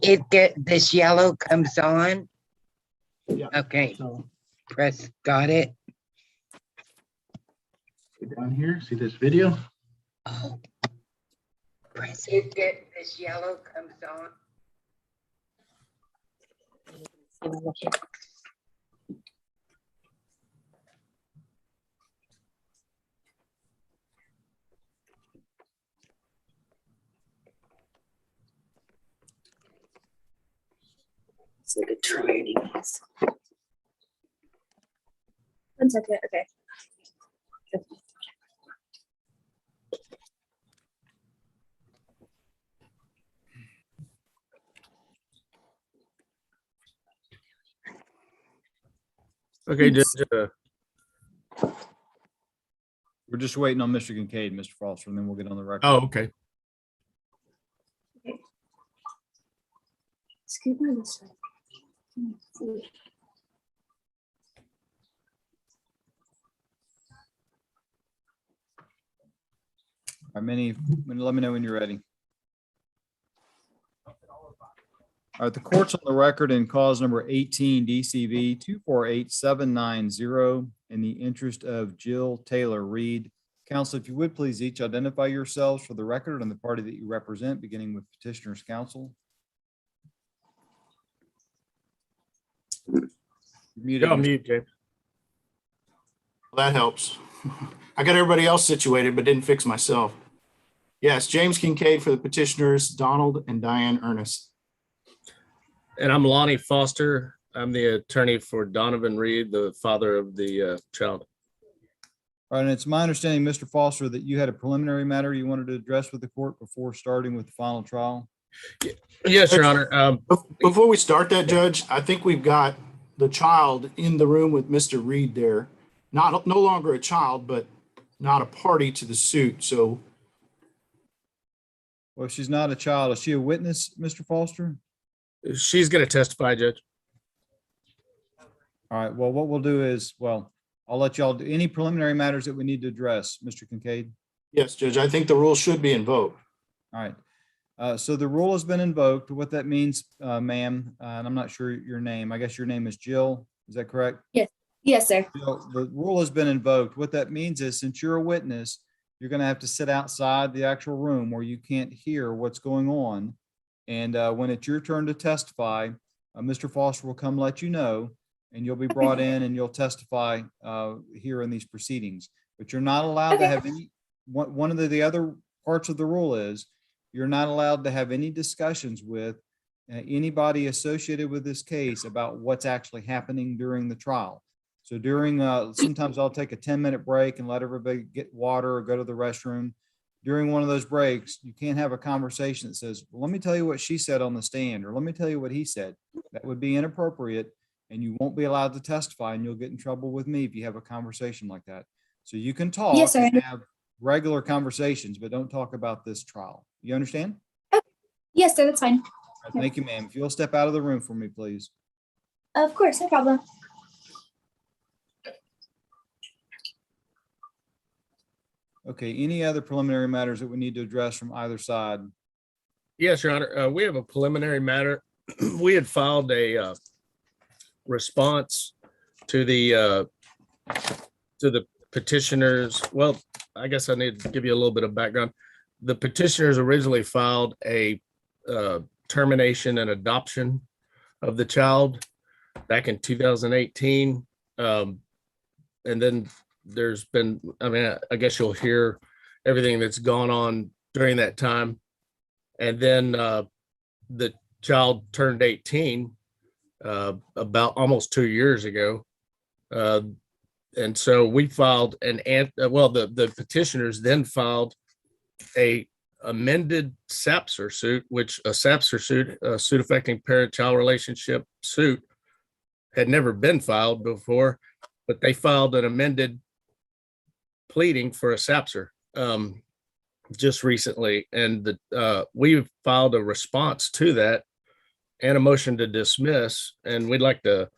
this yellow comes on. Yeah. Okay, So got it. down here, see this video? Oh, press this yellow comes on. It's like a training. 1 second, okay. Okay, Judge, we're just waiting on Mr. Kincaid, Mr. Foster, and then we'll get on the record. Oh, okay. Scoot my this way. See. All right, let me know when you're ready. All right, the court's on the record in cause number 18 DCV 248790 in the interest of Jill Taylor Reed. Counsel, if you would please each identify yourselves for the record and the party that you represent, beginning with petitioner's counsel. You're on mute, James. Well, that helps. I got everybody else situated, but didn't fix myself. Yes, James Kincaid for the petitioners, Donald and Diane Ernest. And I'm Lonnie Foster. I'm the attorney for Donovan Reed, the father of the child. All right, and it's my understanding, Mr. Foster, that you had a preliminary matter you wanted to address with the court before starting with the final trial. Yes, Your Honor. Before we start that, Judge, I think we've got the child in the room with Mr. Reed there. No longer a child, but not a party to the suit. So, Well, if she's not a child, is she a witness, Mr. Foster? She's going to testify, Judge. All right, well, what we'll do is, well, I'll let y'all do any preliminary matters that we need to address, Mr. Kincaid. yes, Judge, I think the rule should be invoked. All right. So the rule has been invoked. What that means, ma'am, and I'm not sure your name. I guess your name is Jill. Is that correct? Yes, sir. Jill, the rule has been invoked. What that means is, since you're a witness, you're going to have to sit outside the actual room where you can't hear what's going on. And when it's your turn to testify, Mr. Foster will come let you know, and you'll be brought in and you'll testify here in these proceedings. But you're not allowed to have any, one of the other parts of the rule is you're not allowed to have any discussions with anybody associated with this case about what's actually happening during the trial. So during, sometimes I'll take a 10-minute break and let everybody get water or go to the restroom. During one of those breaks, you can't have a conversation that says, well, let me tell you what she said on the stand, or let me tell you what he said. That would be inappropriate, and you won't be allowed to testify, and you'll get in trouble with me if you have a conversation like that. So you can talk Yes, sir. and have regular conversations, but don't talk about this trial. You understand? Yes, sir, that's fine. All right, thank you, ma'am. If you'll step out of the room for me, please. Of course, no problem. Okay, any other preliminary matters that we need to address from either side? Yes, Your Honor. We have a preliminary matter. We had filed a response to the petitioners. Well, I guess I need to give you a little bit of background. The petitioners originally filed a termination and adoption of the child back in 2018. And then there's been, I mean, I guess you'll hear everything that's gone on during that time. And then the child turned 18 about almost 2 years ago. And so we filed the petitioners then filed a amended SAPSR suit, which a SAPSR suit, a suit affecting parent-child relationship suit, had never been filed before, but they filed an amended pleading for a SAPSR just recently. And we filed a response to that and a motion to dismiss, and we'd like to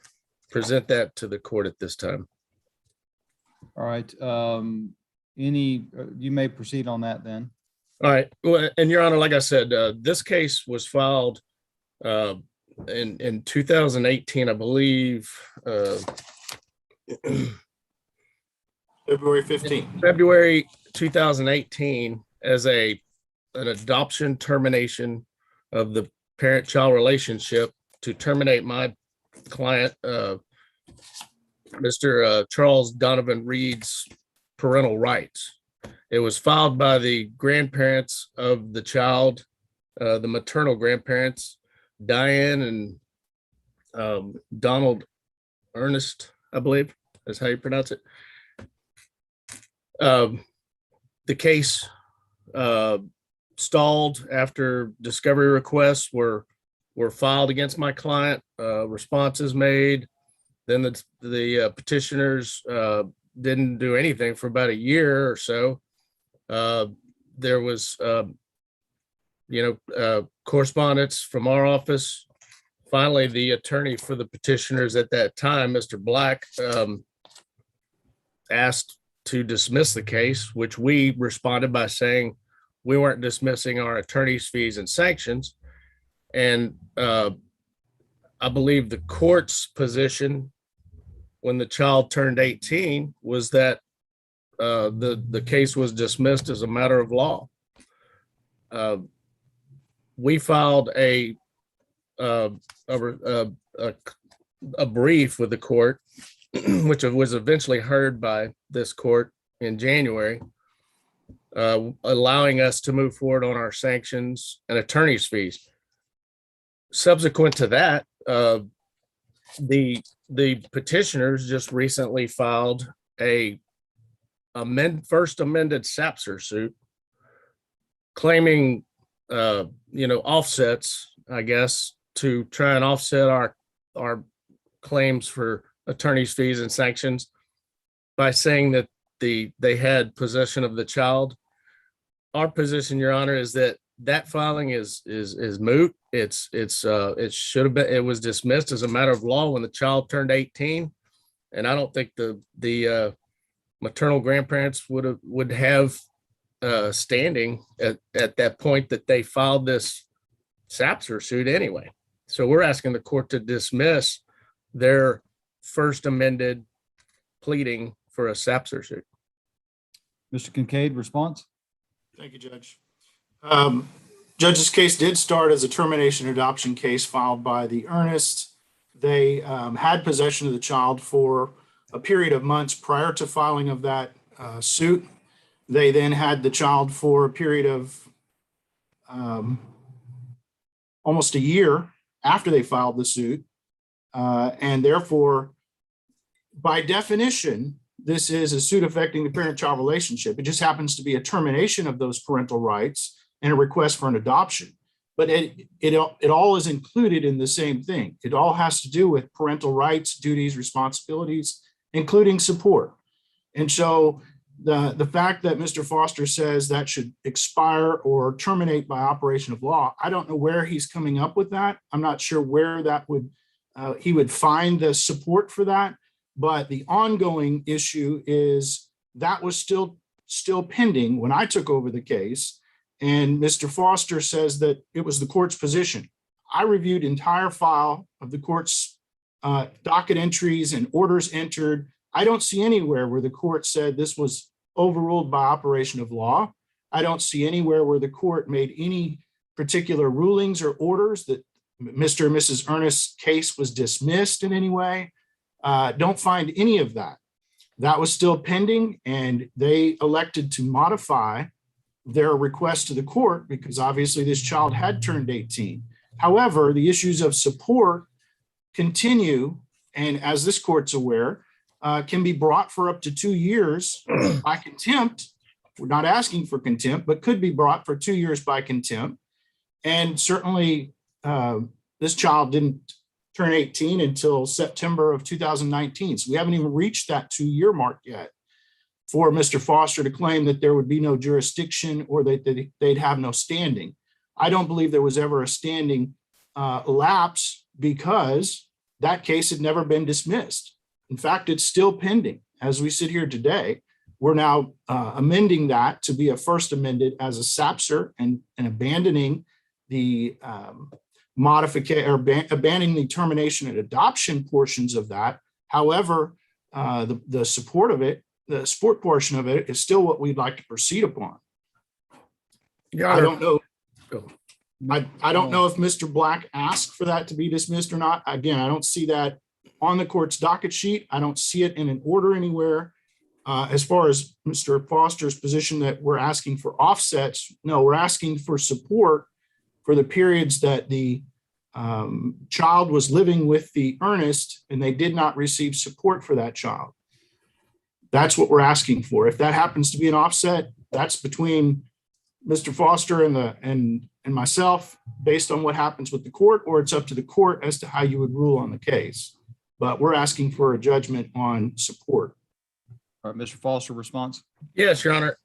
present that to the court at this time. All right. You may proceed on that then. All right. Well, and Your Honor, like I said, this case was filed In 2018, I believe, February 15th. February 2018, as an adoption termination of the parent-child relationship to terminate my client, Mr. Charles Donovan Reed's parental rights. It was filed by the grandparents of the child, the maternal grandparents, Diane and Donald Ernest, I believe is how you pronounce it. The case stalled after discovery requests were filed against my client, responses made. Then the petitioners didn't do anything for about a year or so. There was, correspondence from our office. Finally, the attorney for the petitioners at that time, Mr. Black, asked to dismiss the case, which we responded by saying we weren't dismissing our attorney's fees and sanctions. And I believe the court's position when the child turned 18 was that the case was dismissed as a matter of law. We filed a brief with the court, which was eventually heard by this court in January, allowing us to move forward on our sanctions and attorney's fees. Subsequent to that, the petitioners just recently filed a first amended SAPSR suit claiming offsets, I guess, to try and offset our claims for attorney's fees and sanctions by saying that they had possession of the child. Our position, Your Honor, is that filing is moot. It should have been, it was dismissed as a matter of law when the child turned 18. And I don't think the maternal grandparents would have standing at that point that they filed this SAPSR suit anyway. So we're asking the court to dismiss their first amended pleading for a SAPSR suit. Mr. Kincaid, response? Thank you, Judge. Judge's case did start as a termination adoption case filed by the Ernest. They had possession of the child for a period of months prior to filing of that suit. They then had the child for a period of almost a year after they filed the suit. And therefore, by definition, this is a suit affecting the parent-child relationship. It just happens to be a termination of those parental rights and a request for an adoption. But it all is included in the same thing. It all has to do with parental rights, duties, responsibilities, including support. And so the fact that Mr. Foster says that should expire or terminate by operation of law, I don't know where he's coming up with that. I'm not sure where that would he would find the support for that. But the ongoing issue is that was still pending when I took over the case. And Mr. Foster says that it was the court's position. I reviewed entire file of the court's docket entries and orders entered. I don't see anywhere where the court said this was overruled by operation of law. I don't see anywhere where the court made any particular rulings or orders that Mr. and Mrs. Ernest's case was dismissed in any way. Don't find any of that. That was still pending, and they elected to modify their request to the court because obviously this child had turned 18. However, the issues of support continue, and as this court's aware, can be brought for up to 2 years by contempt. We're not asking for contempt, but could be brought for 2 years by contempt. And certainly this child didn't turn 18 until September of 2019. So we haven't even reached that 2-year mark yet for Mr. Foster to claim that there would be no jurisdiction or that they'd have no standing. I don't believe there was ever a standing lapse because that case had never been dismissed. In fact, it's still pending. As we sit here today, we're now amending that to be a first amended as a SAPSR and abandoning the modification or abandoning the termination and adoption portions of that. However, the support of it, the support portion of it is still what we'd like to proceed upon. Your I Honor, don't know. Go. I don't know if Mr. Black asked for that to be dismissed or not. Again, I don't see that on the court's docket sheet. I don't see it in an order anywhere. As far as Mr. Foster's position that we're asking for offsets, no, we're asking for support for the periods that the child was living with the earnest and they did not receive support for that child. That's what we're asking for. If that happens to be an offset, that's between Mr. Foster and myself based on what happens with the court, or it's up to the court as to how you would rule on the case. But we're asking for a judgment on support. All right, Mr. Foster, response? Yes, Your Honor.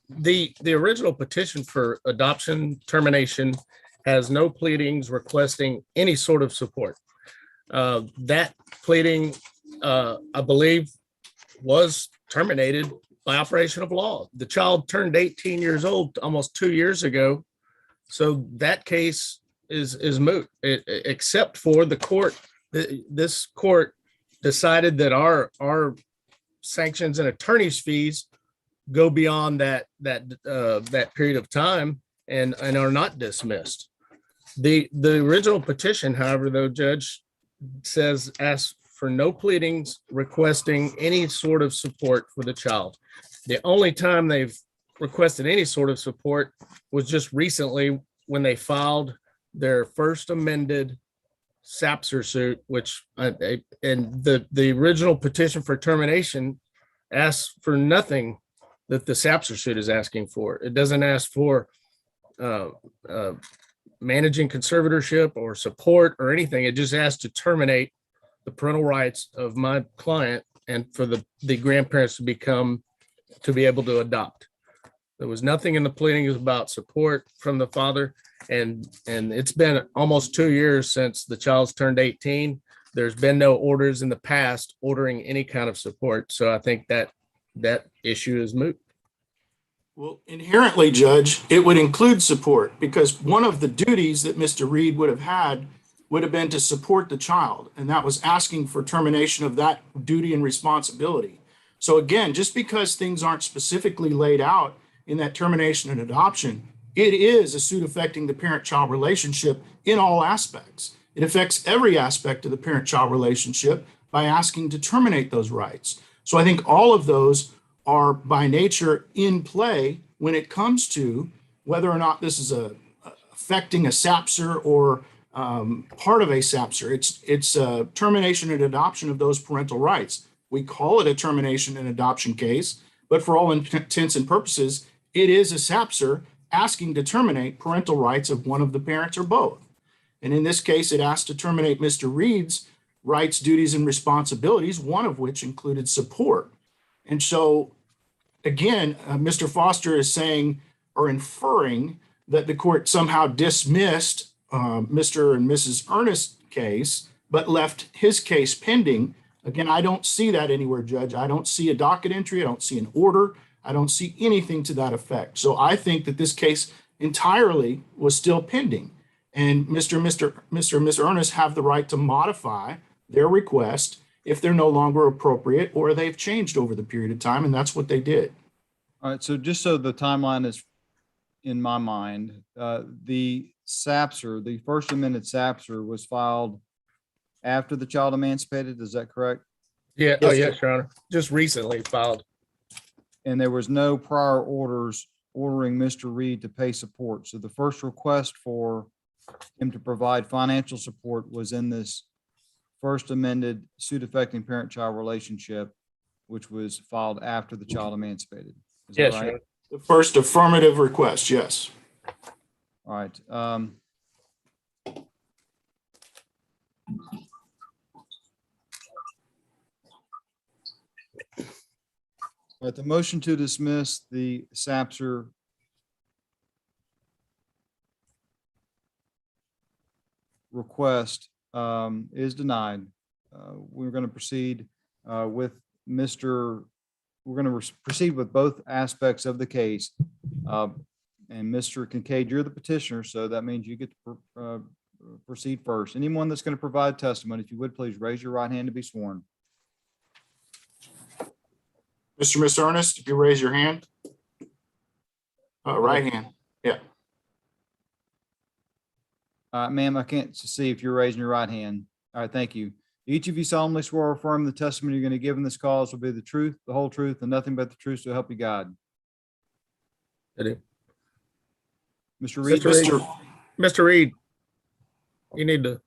The original petition for adoption termination has no pleadings requesting any sort of support. That pleading, I believe, was terminated by operation of law. The child turned 18 years old almost 2 years ago. So that case is moot, except for the court. This court decided that our sanctions and attorney's fees go beyond that period of time and are not dismissed. The original petition, however, though, Judge, says ask for no pleadings requesting any sort of support for the child. The only time they've requested any sort of support was just recently when they filed their first amended SAPSR suit, which and the original petition for termination asks for nothing that the SAPSR suit is asking for. It doesn't ask for managing conservatorship or support or anything. It just asks to terminate the parental rights of my client and for the grandparents to be able to adopt. There was nothing in the pleadings about support from the father. And it's been almost 2 years since the child's turned 18. There's been no orders in the past ordering any kind of support. So I think that issue is moot. Well, inherently, Judge, it would include support because one of the duties that Mr. Reed would have had would have been to support the child. And that was asking for termination of that duty and responsibility. So again, just because things aren't specifically laid out in that termination and adoption, it is a suit affecting the parent-child relationship in all aspects. It affects every aspect of the parent-child relationship by asking to terminate those rights. So I think all of those are by nature in play when it comes to whether or not this is affecting a SAPSR or part of a SAPSR. It's a termination and adoption of those parental rights. We call it a termination and adoption case, but for all intents and purposes, it is a SAPSR asking to terminate parental rights of one of the parents or both. And in this case, it asked to terminate Mr. Reed's rights, duties, and responsibilities, one of which included support. And so, again, Mr. Foster is saying or inferring that the court somehow dismissed Mr. and Mrs. Ernest's case, but left his case pending. Again, I don't see that anywhere, Judge. I don't see a docket entry. I don't see an order. I don't see anything to that effect. So I think that this case entirely was still pending. And Mr. and Ms. Ernest have the right to modify their request if they're no longer appropriate or they've changed over the period of time. And that's what they did. All right, so just so the timeline is in my mind, the SAPSR, the first amended SAPSR was filed after the child emancipated. Is that correct? Yeah. Yes, Oh, sir. yes, Your Honor. Just recently filed. And there was no prior orders ordering Mr. Reed to pay support. So the first request for him to provide financial support was in this first amended suit affecting parent-child relationship, which was filed after the child emancipated. Is that Yes, right? Your Honor. The first affirmative request, yes. All right. All right, the motion to dismiss the SAPSR request is denied. We're going to proceed with we're going to proceed with both aspects of the case. And Mr. Kincaid, you're the petitioner, so that means you get to proceed first. Anyone that's going to provide testimony, if you would, please raise your right hand to be sworn. Mr. Miss Ernest, if you raise your hand. Right hand. Ma'am, I can't see if you're raising your right hand. All right, thank you. Each of you solemnly swear or affirm the testimony you're going to give in this cause will be the truth, the whole truth, and nothing but the truth to help you God. I do. Mr. Reed, Mr. Reed, you need to.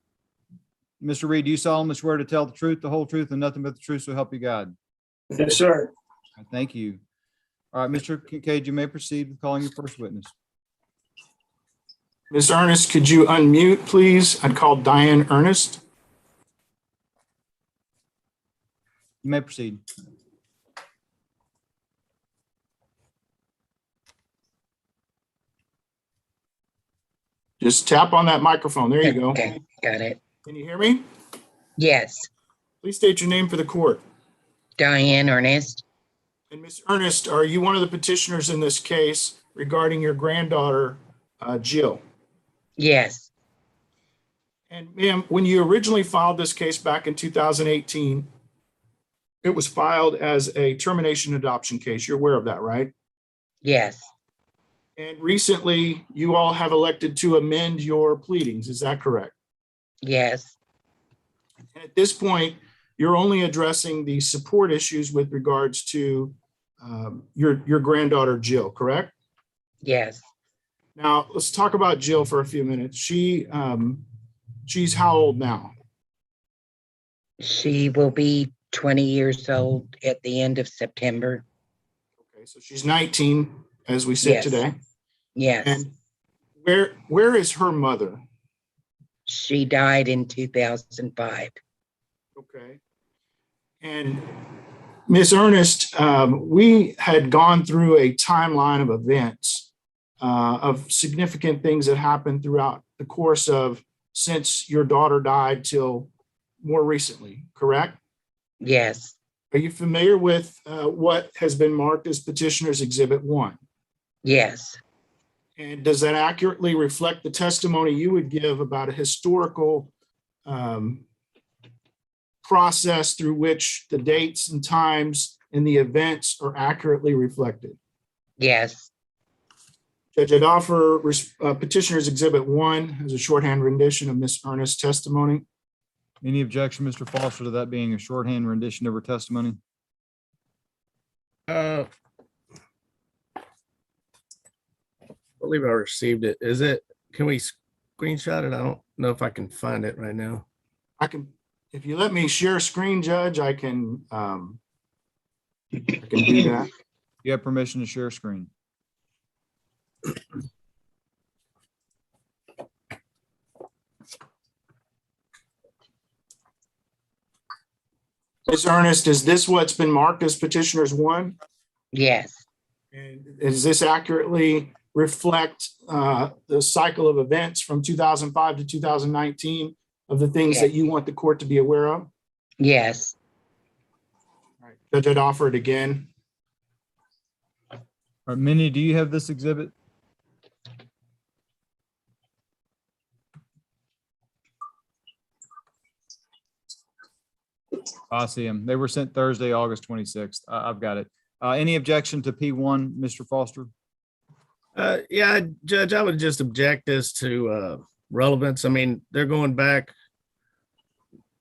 Mr. Reed, do you solemnly swear to tell the truth, the whole truth, and nothing but the truth to help you God? Yes, sir. Thank you. All right, Mr. Kincaid, you may proceed with calling your first witness. Ms. Ernest, could you unmute, please? I'd call Diane Ernest. You may proceed. Just tap on that microphone. There you go. Okay, got it. Can you hear me? Yes, Please state your name for the court. Diane Ernest. And Ms. Ernest, are you one of the petitioners in this case regarding your granddaughter, Jill? Yes, And ma'am, when you originally filed this case back in 2018, it was filed as a termination adoption case. You're aware of that, right? yes, And recently, you all have elected to amend your pleadings. Is that correct? yes, And at this point, you're only addressing the support issues with regards to your granddaughter, Jill, correct? yes. Now, let's talk about Jill for a few minutes. She's how old now? She will be 20 years old at the end of September. Okay, so she's 19 as we sit Yes. today. Yes, And where is her mother? she died in 2005. Okay. And Ms. Ernest, we had gone through a timeline of events of significant things that happened throughout the course of since your daughter died till more recently, correct? Yes, Are you familiar with what has been marked as Petitioner's Exhibit 1? yes, And does that accurately reflect the testimony you would give about a historical process through which the dates and times and the events are accurately reflected? yes, Judge, I'd offer Petitioner's Exhibit 1 as a shorthand rendition of Ms. Ernest's testimony. Any objection, Mr. Foster, to that being a shorthand rendition of her testimony? I believe I received it. Can we screenshot it? I don't know if I can find it right now. I can, if you let me share screen, Judge, I can do that. You have permission to share screen. Ms. Ernest, is this what's been marked as Petitioner's 1? yes, And does this accurately reflect the cycle of events from 2005 to 2019 of the things Yeah. that you want the court to be aware of? yes, All right. Judge, I'd offer it again. All right, Minnie, do you have this exhibit? I see them. They were sent Thursday, August 26th. I've got it. Any objection to P1, Mr. Foster? Yeah, Judge, I would just object as to relevance. I mean, they're going back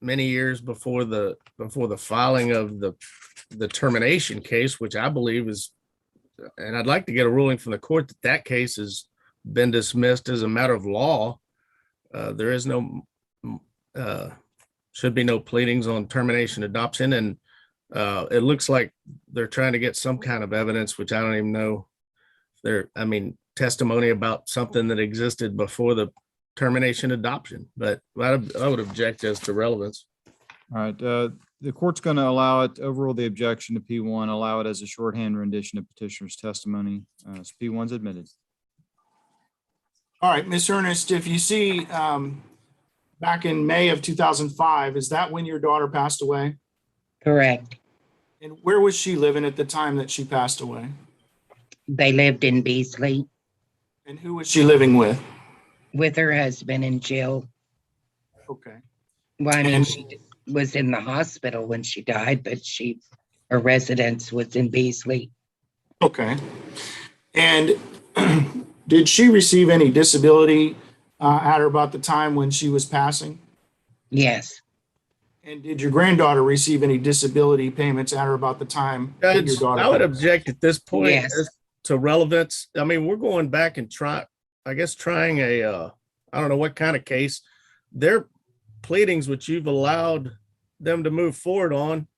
many years before the filing of the termination case, which I believe is, and I'd like to get a ruling from the court that that case has been dismissed as a matter of law. There is no, should be no pleadings on termination adoption. And it looks like they're trying to get some kind of evidence, which I don't even know. Testimony about something that existed before the termination adoption, but I would object as to relevance. All right, the court's going to allow it, overrule the objection to P1, allow it as a shorthand rendition of petitioner's testimony. So P1's admitted. All right, Ms. Ernest, if you see back in May of 2005, is that when your daughter passed away? correct. And where was she living at the time that she passed away? They lived in Beasley And who was she living with? with her husband and Jill. Okay. Well, I mean, And- she was in the hospital when she died, but her residence was in Beasley. Okay. And did she receive any disability at or about the time when she was passing? Yes, And did your granddaughter receive any disability payments at or about the time that your Judge, daughter I would passed? object at this point Yes. as to relevance. I mean, we're going back and trying I don't know what kind of case. Their pleadings, which you've allowed them to move forward on,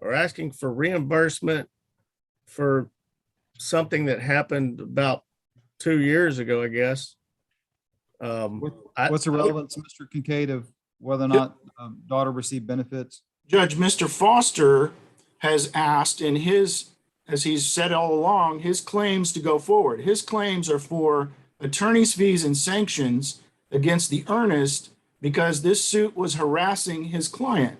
are asking for reimbursement for something that happened about 2 years ago, I guess. What's the relevance, Mr. Kincaid, of whether or not daughter received benefits? Judge, Mr. Foster has asked in his, as he's said all along, his claims to go forward. His claims are for attorney's fees and sanctions against the earnest because this suit was harassing his client.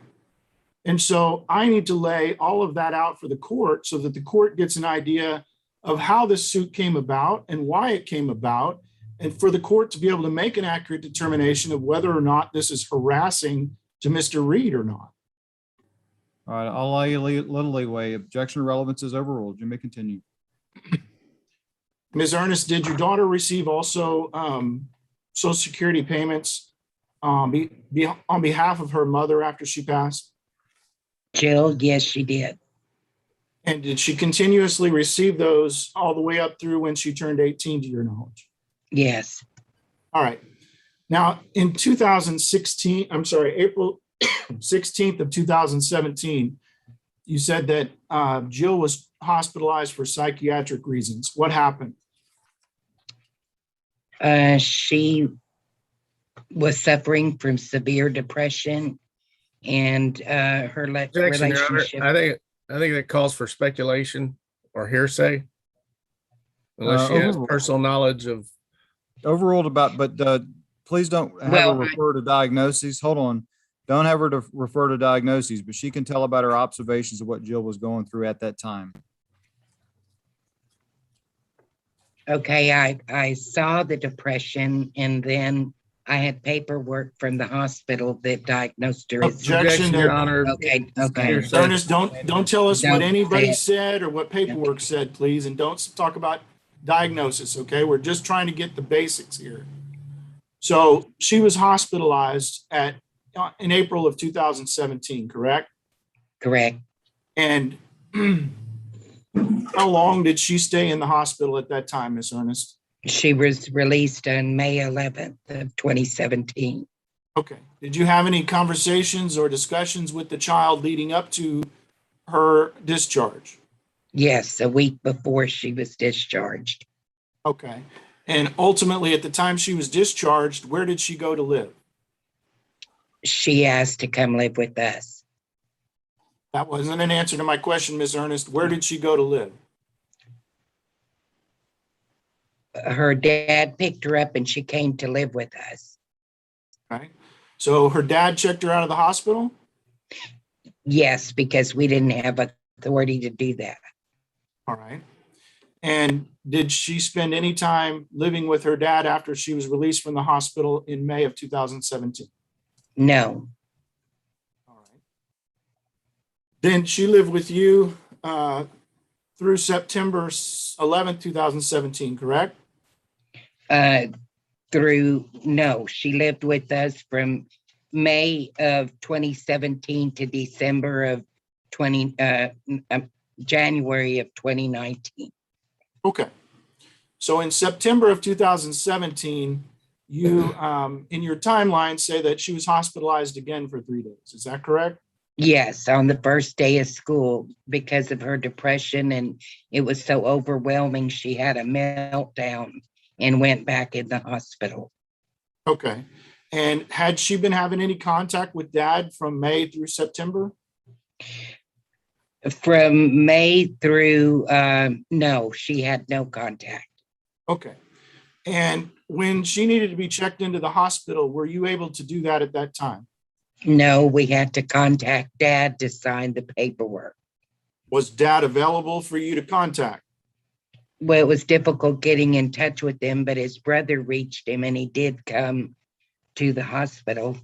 And so I need to lay all of that out for the court so that the court gets an idea of how this suit came about and why it came about, and for the court to be able to make an accurate determination of whether or not this is harassing to Mr. Reed or not. All right, I'll allow you a little leeway. Objection to relevance is overruled. You may continue. Ms. Ernest, did your daughter receive also Social Security payments on behalf of her mother after she passed? Jill, yes, she did. And did she continuously receive those all the way up through when she turned 18, to your knowledge? Yes, All right. Now, in 2016, I'm sorry, April 16th of 2017, you said that Jill was hospitalized for psychiatric reasons. What happened? she was suffering from severe depression, and her Objection, Your Honor. relationship. I think that calls for speculation or hearsay. Unless she has Overruled. personal knowledge of. Overruled but please don't have Well, her refer to diagnoses. Hold on. Don't have her to refer to diagnoses, but she can tell about her observations of what Jill was going through at that time. Okay, I saw the depression, and then I had paperwork from the hospital that diagnosed her as. Objection, Your Honor. Okay, okay. Hearsay. Ernest, don't tell us what Don't anybody say said or what paperwork said, please, and don't talk about diagnosis, okay? We're just trying to get the basics here. So she was hospitalized in April of 2017, correct? Correct. And how long did she stay in the hospital at that time, Miss Ernest? She was released on May 11th of 2017. Okay. Did you have any conversations or discussions with the child leading up to her discharge? Yes, a week before she was discharged. Okay. And ultimately, at the time she was discharged, where did she go to live? She asked to come live with us. That wasn't an answer to my question, Miss Ernest. Where did she go to live? Her dad picked her up and she came to live with us. Okay. So her dad checked her out of the hospital? Yes, because we didn't have authority to do that. All right. And did she spend any time living with her dad after she was released from the hospital in May of 2017? No, All right. Then she lived with you through September 11th, 2017, correct? no, she lived with us from May of 2017 to December of January of 2019. Okay. So in September of 2017, you, in your timeline, say that she was hospitalized again for 3 days. Is that correct? Yes, on the first day of school because of her depression, and it was so overwhelming. She had a meltdown and went back in the hospital. Okay. And had she been having any contact with dad from May through September? From May through, no, she had no contact. Okay. And when she needed to be checked into the hospital, were you able to do that at that time? No, we had to contact dad to sign the paperwork. Was dad available for you to contact? Well, it was difficult getting in touch with him, but his brother reached him and he did come to the hospital.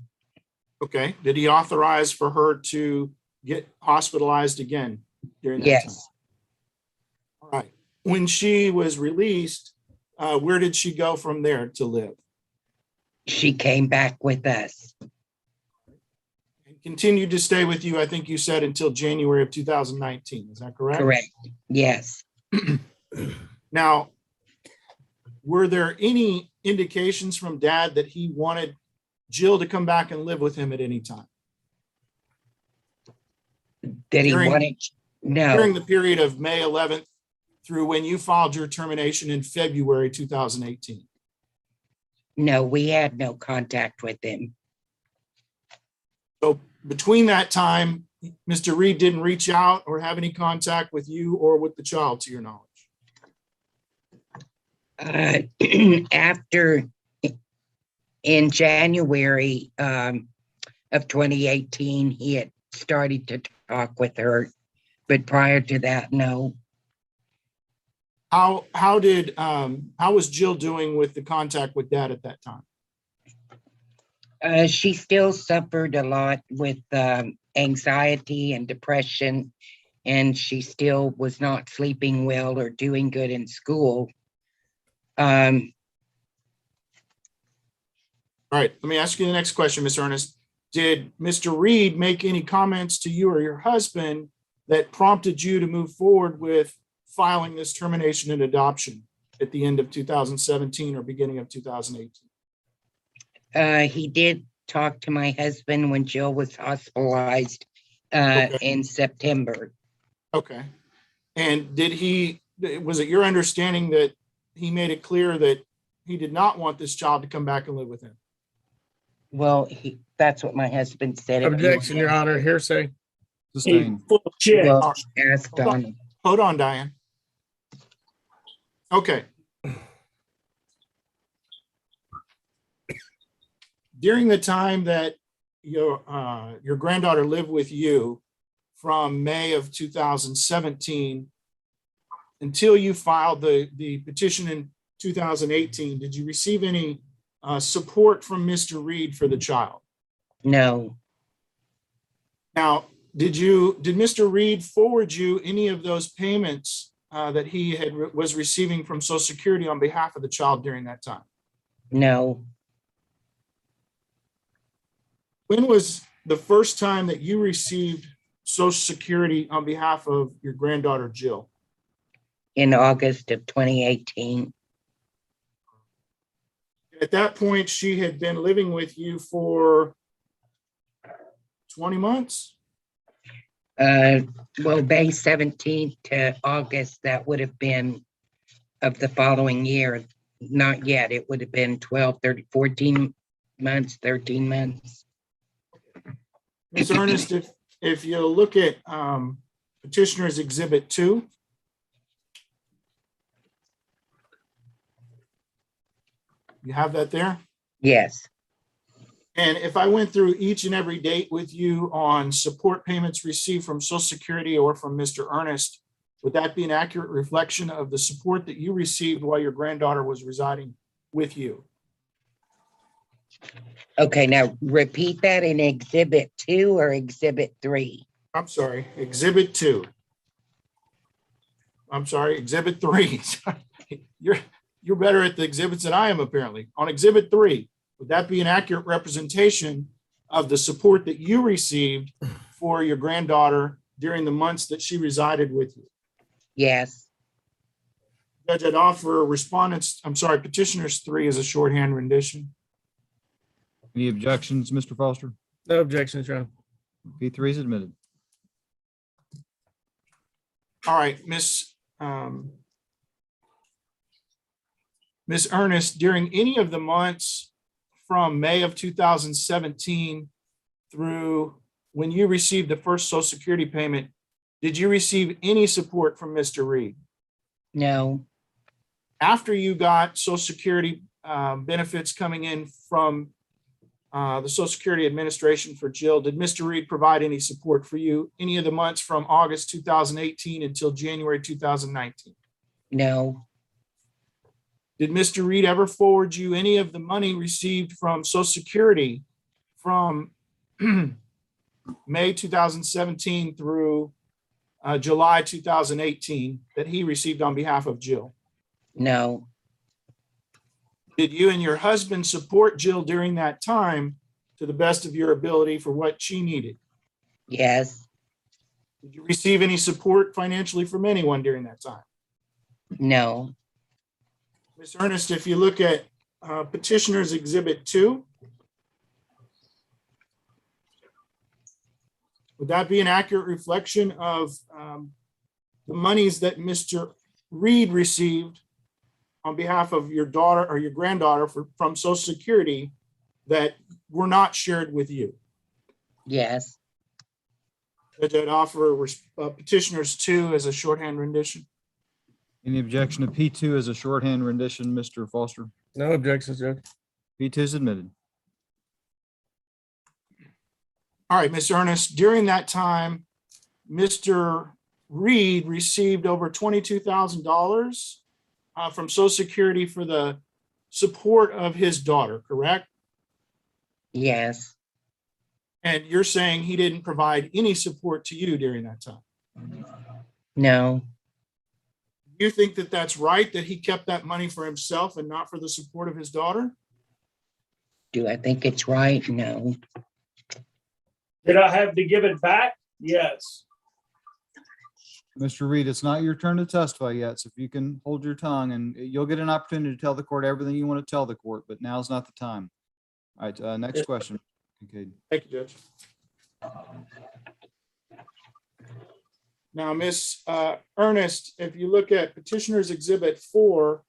Okay. Did he authorize for her to get hospitalized again during that time? Yes, All right. When she was released, where did she go from there to live? she came back with us. And continued to stay with you, I think you said, until January of 2019. Is that correct? Correct. Yes. Now, were there any indications from Dad that he wanted Jill to come back and live with him at any time That he During- wanted, no, during the period of May 11th through when you filed your termination in February 2018? no, we had no contact with him. So between that time, Mr. Reed didn't reach out or have any contact with you or with the child, to your knowledge? After, in January of 2018, he had started to talk with her, but prior to that, no. How was Jill doing with the contact with Dad at that time? She still suffered a lot with anxiety and depression, and she still was not sleeping well or doing good in school. All right, let me ask you the next question, Ms. Ernest. Did Mr. Reed make any comments to you or your husband that prompted you to move forward with filing this termination and adoption at the end of 2017 or beginning of 2018? He did talk to my husband when Jill was hospitalized Okay. in September. Okay. And was it your understanding that he made it clear that he did not want this child to come back and live with him? Well, that's what my husband said. Objection, Your Honor, hearsay. Sustained. Full of shit. Well, asked on. Hold on, Diane. Okay. During the time that your granddaughter lived with you from May of 2017 until you filed the petition in 2018, did you receive any support from Mr. Reed for the child? No, Now, did Mr. Reed forward you any of those payments that he was receiving from Social Security on behalf of the child during that time? no. When was the first time that you received Social Security on behalf of your granddaughter, Jill? In August of 2018. At that point, she had been living with you for 20 months? Well, May 17th to August, that would have been of the following year. Not yet. It would have been 12, 30, 14 months, 13 months. Ms. Ernest, if you look at Petitioner's Exhibit 2, you have that there? Yes, And if I went through each and every date with you on support payments received from Social Security or from Mr. Ernest, would that be an accurate reflection of the support that you received while your granddaughter was residing with you? okay, now repeat that in Exhibit 2 or Exhibit 3? I'm sorry, Exhibit 2. I'm sorry, Exhibit 3. You're better at the exhibits than I am, apparently. On Exhibit 3, would that be an accurate representation of the support that you received for your granddaughter during the months that she resided with you? Yes, Judge, I'd offer Petitioner's 3 as a shorthand rendition. Any objections, Mr. Foster? No objections, Your Honor. P3 is admitted. All right, Ms. Ernest, during any of the months from May of 2017 through when you received the first Social Security payment, did you receive any support from Mr. Reed? no, After you got Social Security benefits coming in from the Social Security Administration for Jill, did Mr. Reed provide any support for you any of the months from August 2018 until January 2019? no, Did Mr. Reed ever forward you any of the money received from Social Security from May 2017 through July 2018 that he received on behalf of Jill? No, Did you and your husband support Jill during that time to the best of your ability for what she needed? yes, Did you receive any support financially from anyone during that time? no, Ms. Ernest, if you look at Petitioner's Exhibit 2, would that be an accurate reflection of the monies that Mr. Reed received on behalf of your daughter or your granddaughter from Social Security that were not shared with you? yes, Judge, I'd offer Petitioners 2 as a shorthand rendition. Any objection to P2 as a shorthand rendition, Mr. Foster? No objections, Judge. P2 is admitted. All right, Ms. Ernest, during that time, Mr. Reed received over $22,000 from Social Security for the support of his daughter, correct? yes, And you're saying he didn't provide any support to you during that time? no, You think that that's right, that he kept that money for himself and not for the support of his daughter? do I think it's right? No, Did I have to give it back? Yes. Mr. Reed, it's not your turn to testify yet, so if you can hold your tongue, and you'll get an opportunity to tell the court everything you want to tell the court, but now's not the time. All right, next question. Okay. Thank you, Judge. Now, Ms. Ernest, if you look at Petitioner's Exhibit 4,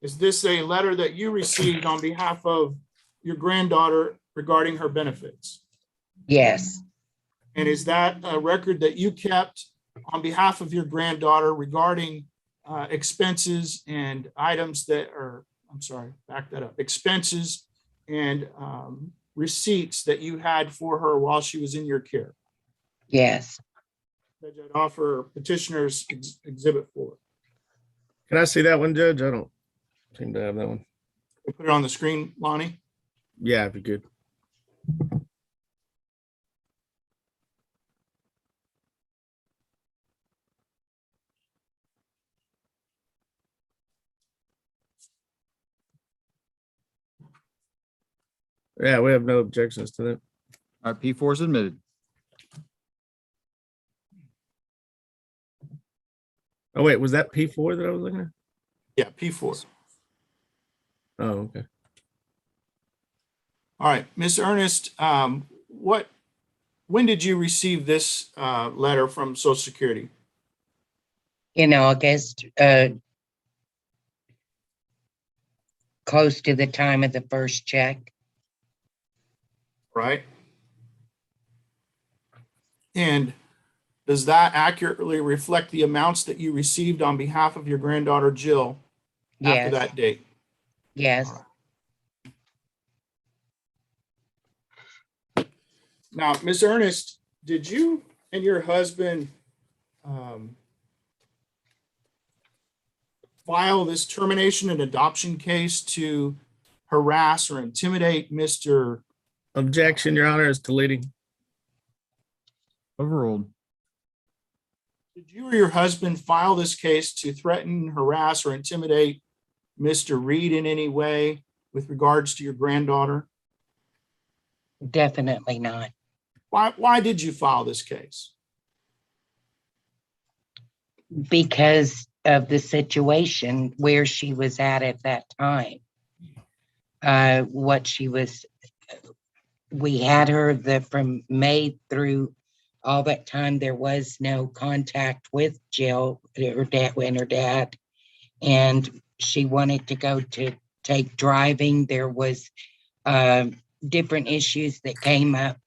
is this a letter that you received on behalf of your granddaughter regarding her benefits? yes, And is that a record that you kept on behalf of your granddaughter regarding expenses and items that are, I'm sorry, back that up, expenses and receipts that you had for her while she was in your care? yes, Judge, I'd offer Petitioner's Exhibit 4. Can I see that one, Judge? I don't seem to have that one. We'll put it on the screen, Lonnie. Yeah, if you could. Yeah, we have no objections to that. All right, P4 is admitted. Oh, wait, was that P4 that I was looking at? Yeah, P4. Oh, okay. All right, Ms. Ernest, when did you receive this letter from Social Security? in August, close to the time of the first check. Right? And does that accurately reflect the amounts that you received on behalf of your granddaughter Jill after Yes, that date? yes, Now, Ms. Ernest, did you and your husband file this termination and adoption case to harass or intimidate Mr. Objection, Your Honor, is deleting. Overruled. Did you or your husband file this case to threaten, harass, or intimidate Mr. Reed in any way with regards to your granddaughter? definitely not. Why did you file this case? Because of the situation where she was at that time. What she was, we had her from May through all that time. There was no contact with Jill, her dad, and her dad. And she wanted to go to take driving. There was different issues that came up.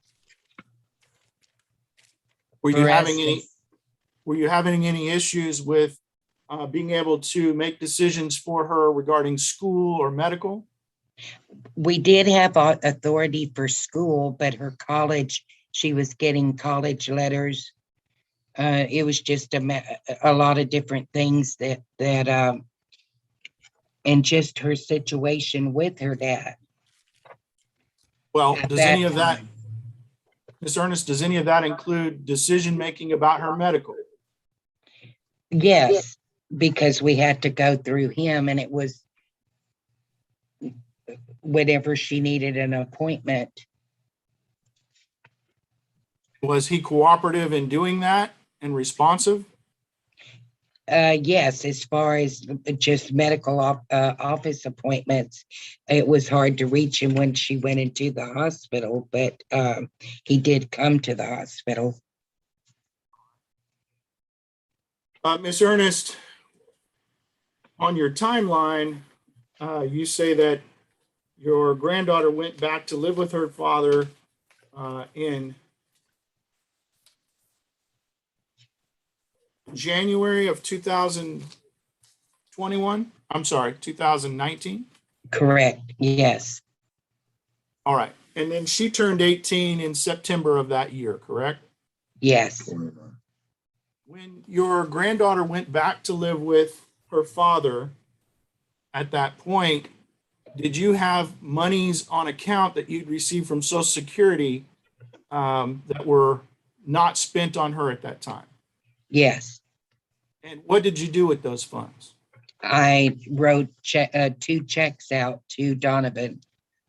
Were you for us having to- any, were you having any issues with being able to make decisions for her regarding school or medical? We did have authority for school, but her college, she was getting college letters. It was just a lot of different things that and just her situation with her dad. Well, At does any that of that, time. Ms. Ernest, does any of that include decision-making about her medical? Yes, because we had to go through him and it was whenever she needed an appointment. Was he cooperative in doing that and responsive? Yes, as far as just medical office appointments, it was hard to reach him when she went into the hospital, but he did come to the hospital. Ms. Ernest, on your timeline, you say that your granddaughter went back to live with her father in January of 2021. I'm sorry, 2019. Correct, yes, All right. And then she turned 18 in September of that year, correct? yes, When your granddaughter went back to live with her father at that point, did you have monies on account that you'd received from Social Security that were not spent on her at that time? yes. And what did you do with those funds? I wrote 2 checks out to Donovan.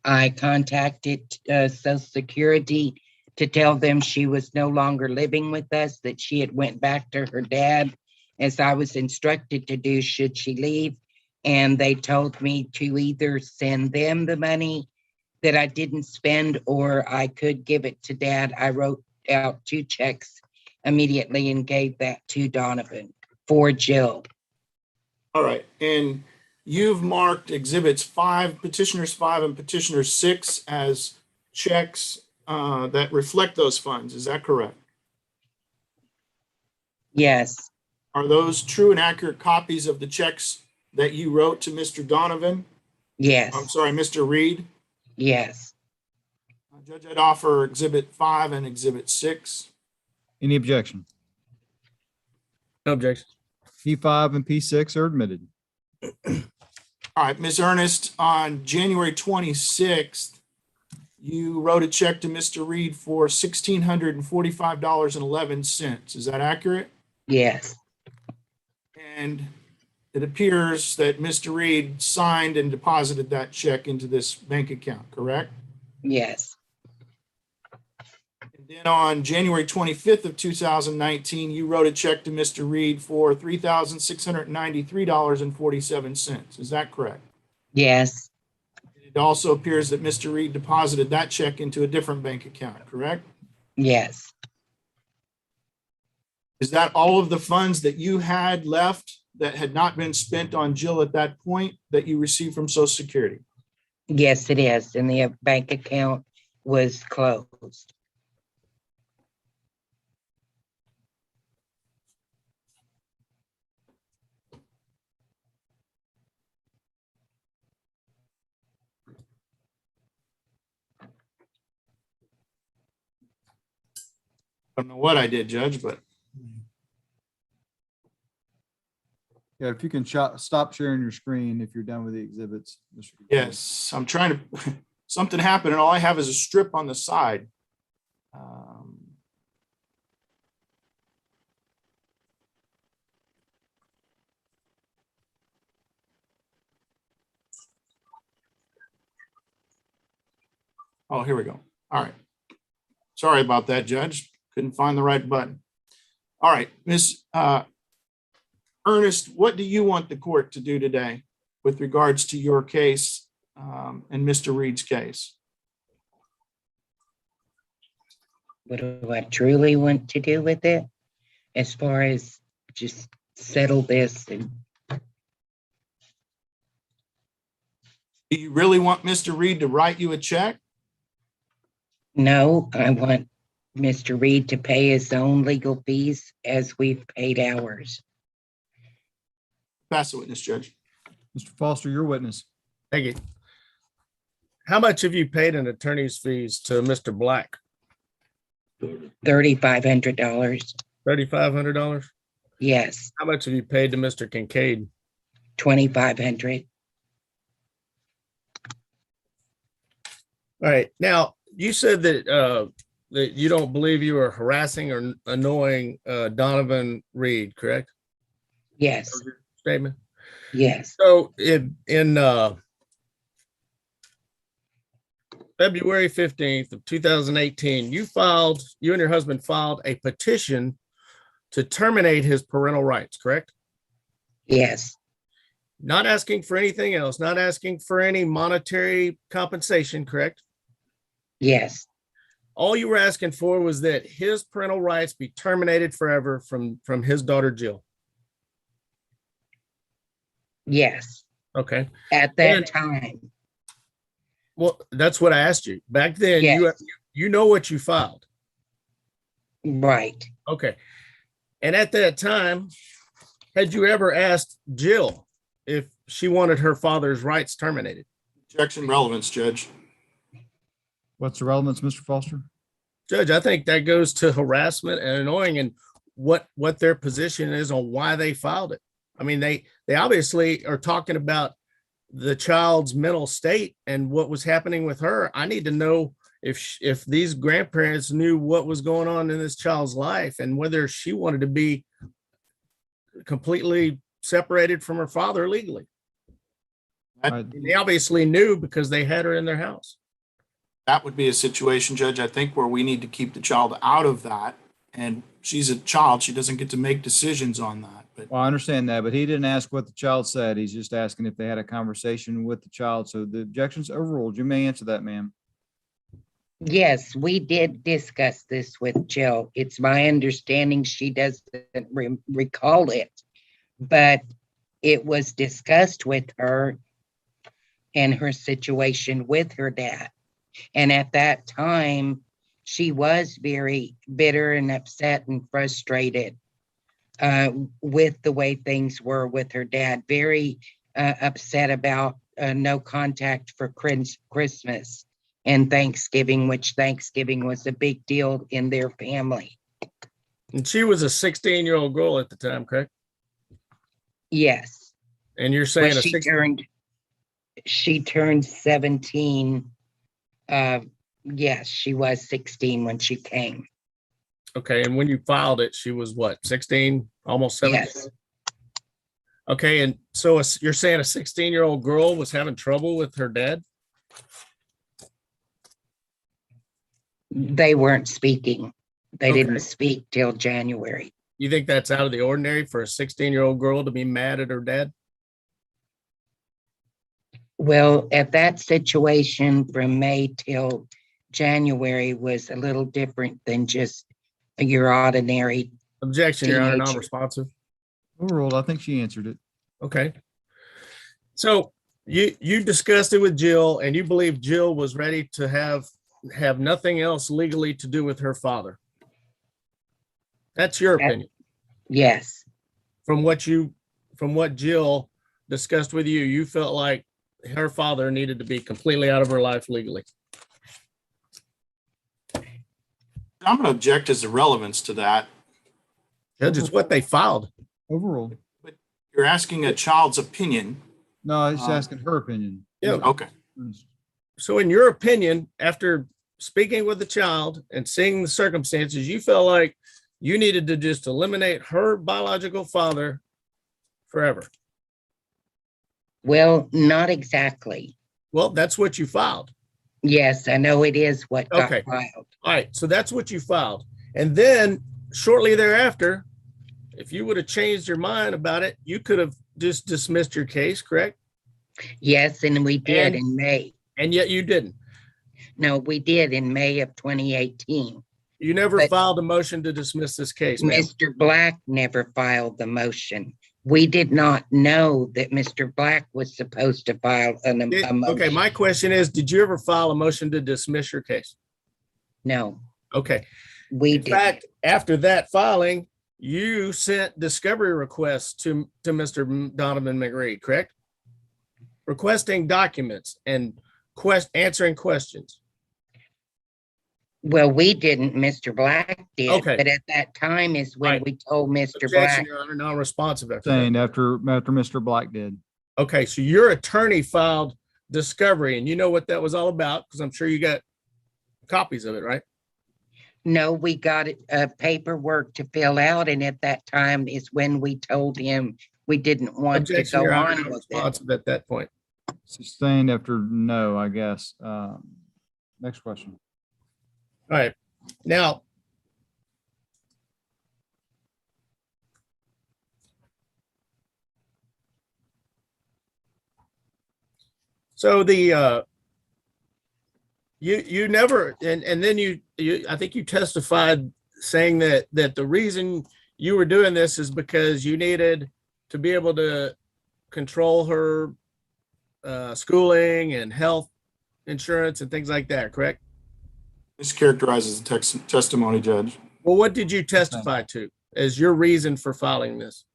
I contacted Social Security to tell them she was no longer living with us, that she had went back to her dad, as I was instructed to do should she leave. And they told me to either send them the money that I didn't spend or I could give it to Dad. I wrote out 2 checks immediately and gave that to Donovan for Jill. All right. And you've marked exhibits 5, petitioners 5 and petitioners 6 as checks that reflect those funds. Is that correct? Yes, Are those true and accurate copies of the checks that you wrote to Mr. Donovan? I'm yes, sorry, Mr. Reed. yes. Judge, I'd offer exhibit 5 and exhibit 6. Any objection? No objection. P5 and P6 are admitted. All right, Ms. Ernest, on January 26th, you wrote a check to Mr. Reed for $1,645.11. Is that accurate? Yes, And it appears that Mr. Reed signed and deposited that check into this bank account, correct? yes, And then on January 25th of 2019, you wrote a check to Mr. Reed for $3,693.47. Is that correct? yes, It also appears that Mr. Reed deposited that check into a different bank account, correct? yes. Is that all of the funds that you had left that had not been spent on Jill at that point that you received from Social Security? Yes, it is. And the bank account was closed. I don't know what I did, Judge, but Yeah, if you can stop sharing your screen if you're done with the exhibits. Mr. Gutierrez. yes, I'm trying to, something happened and all I have is a strip on the side. Oh, here we go. All right. Sorry about that, Judge. Couldn't find the right button. All right, Ms. Ernest, what do you want the court to do today with regards to your case and Mr. Reed's case? What do I truly want to do with it? As far as just settle this and Do you really want Mr. Reed to write you a check? no, I want Mr. Reed to pay his own legal fees as we've paid ours. Pass the witness, Judge. Mr. Foster, your witness. Thank you. How much have you paid in attorney's fees to Mr. Black? $3,500. $3,500? Yes, How much have you paid to Mr. Kincaid? $2,500. All right. Now, you said that you don't believe you were harassing or annoying Donovan Reed, correct? Yes, Statement. yes, So in February 15th of 2018, you and your husband filed a petition to terminate his parental rights, correct? yes, Not asking for anything else, not asking for any monetary compensation, correct? yes, All you were asking for was that his parental rights be terminated forever from his daughter Jill. yes. Okay. At that And- time, Well, that's what I asked you. Back then, Yes. you know what you filed. right. Okay. And at that time, had you ever asked Jill if she wanted her father's rights terminated? Objection, relevance, Judge. What's the relevance, Mr. Foster? Judge, I think that goes to harassment and annoying and what their position is on why they filed it. I mean, they obviously are talking about the child's mental state and what was happening with her. I need to know if these grandparents knew what was going on in this child's life and whether she wanted to be completely separated from her father legally. They obviously knew because they had her in their house. That would be a situation, Judge, I think, where we need to keep the child out of that. And she's a child. She doesn't get to make decisions on that. But Well, I understand that, but he didn't ask what the child said. He's just asking if they had a conversation with the child. So the objection's overruled. You may answer that, ma'am. Yes, we did discuss this with Jill. It's my understanding she doesn't recall it, but it was discussed with her and her situation with her dad. And at that time, she was very bitter and upset and frustrated with the way things were with her dad. Very upset about no contact for Christmas and Thanksgiving, which Thanksgiving was a big deal in their family. And she was a 16-year-old girl at the time, correct? Yes. And you're saying Well, she turned 17. Yes, she was 16 when she came. Okay. And when you filed it, she was what, 16, almost 17? Yes, Okay. And so you're saying a 16-year-old girl was having trouble with her dad? they weren't speaking. They Okay. didn't speak till January. You think that's out of the ordinary for a 16-year-old girl to be mad at her dad? Well, at that situation from May till January was a little different than just your ordinary. Objection, Your Honor, Teenager. non-responsive. Overruled. I think she answered it. Okay. So you discussed it with Jill and you believe Jill was ready to have nothing else legally to do with her father. That's your That- opinion. Yes, From what Jill discussed with you, you felt like her father needed to be completely out of her life legally. I'm going to object as the relevance to that. Judge, it's what they filed. Overruled. You're asking a child's opinion. No, I was just asking her opinion. Yeah. Okay. So in your opinion, after speaking with the child and seeing the circumstances, you felt like you needed to just eliminate her biological father forever. well, not exactly. Well, that's what you filed. Yes, I know it is what got Okay. filed. All right. So that's what you filed. And then shortly thereafter, if you would have changed your mind about it, you could have just dismissed your case, correct? Yes, and we did And- in May. And yet you didn't. No, we did in May of 2018. You never But- filed a motion to dismiss this case, ma'am. Mr. Black never filed the motion. We did not know that Mr. Black was supposed to file a motion. Okay, my question is, did you ever file a motion to dismiss your case? No, Okay. we In did. fact, after that filing, you sent discovery requests to Mr. Donovan McReed, correct? Requesting documents and answering questions. Well, we didn't, Mr. Black did, Okay. but at that time is when Right. we told Mr. Black. Objection, Your Honor, non-responsive. after that. Saying after Mr. Black did. Okay, so your attorney filed discovery and you know what that was all about because I'm sure you got copies of it, right? No, we got paperwork to fill out, and at that time is when we told him we didn't want to Objection, go Your Honor, on not with it. responsive at that point. Sustained after no, I guess. Next question. All right, now. So you never, and then you, I think you testified saying that the reason you were doing this is because you needed to be able to control her schooling and health insurance and things like that, correct? This characterizes the testimony, Judge. Well, what did you testify to as your reason for filing this?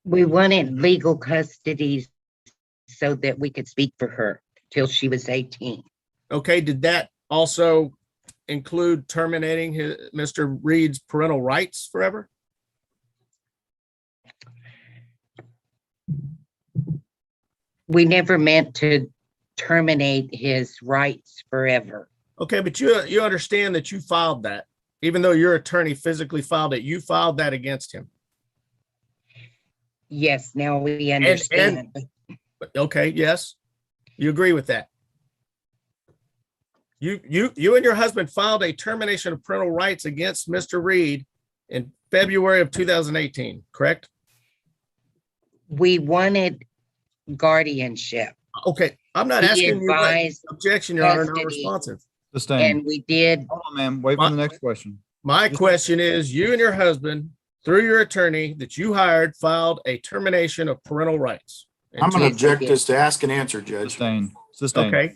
We wanted legal custody so that we could speak for her till she was 18. Okay, did that also include terminating Mr. Reed's parental rights forever? We never meant to terminate his rights forever. Okay, but you understand that you filed that, even though your attorney physically filed it, you filed that against him. Yes, now we understand. Okay, yes, you agree with that. You and your husband filed a termination of parental rights against Mr. Reed in February of 2018, correct? We wanted guardianship. Okay, I'm not He asking you what advised objection, Your Honor, custody. non-responsive. Sustained. And we did. Hold on, ma'am. Wait for the next question. My question is, you and your husband, through your attorney that you hired, filed a termination of parental rights. I'm going to Yes, I object did. this to ask and answer, Judge. Sustained. Sustained. Okay,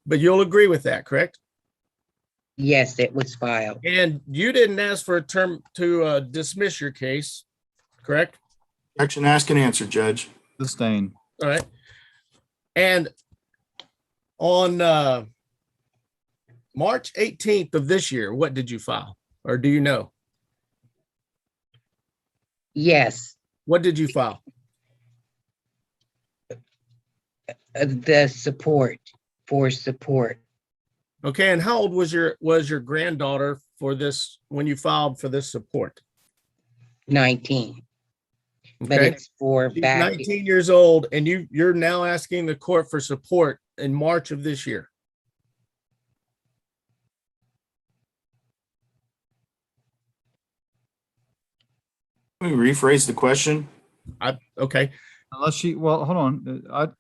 but you'll agree with that, correct? Yes, it was filed. And you didn't ask for a term to dismiss your case, correct? Objection, ask and answer, Judge. Sustained. All right. And on March 18th of this year, what did you file? Or do you know? Yes, What did you file? the support for support. Okay, and how old was your granddaughter for this when you filed for this support? 19. But Okay, it's for she's back. 19 years old, and you're now asking the court for support in March of this year. Let me rephrase the question. Okay, Unless she, well, hold on.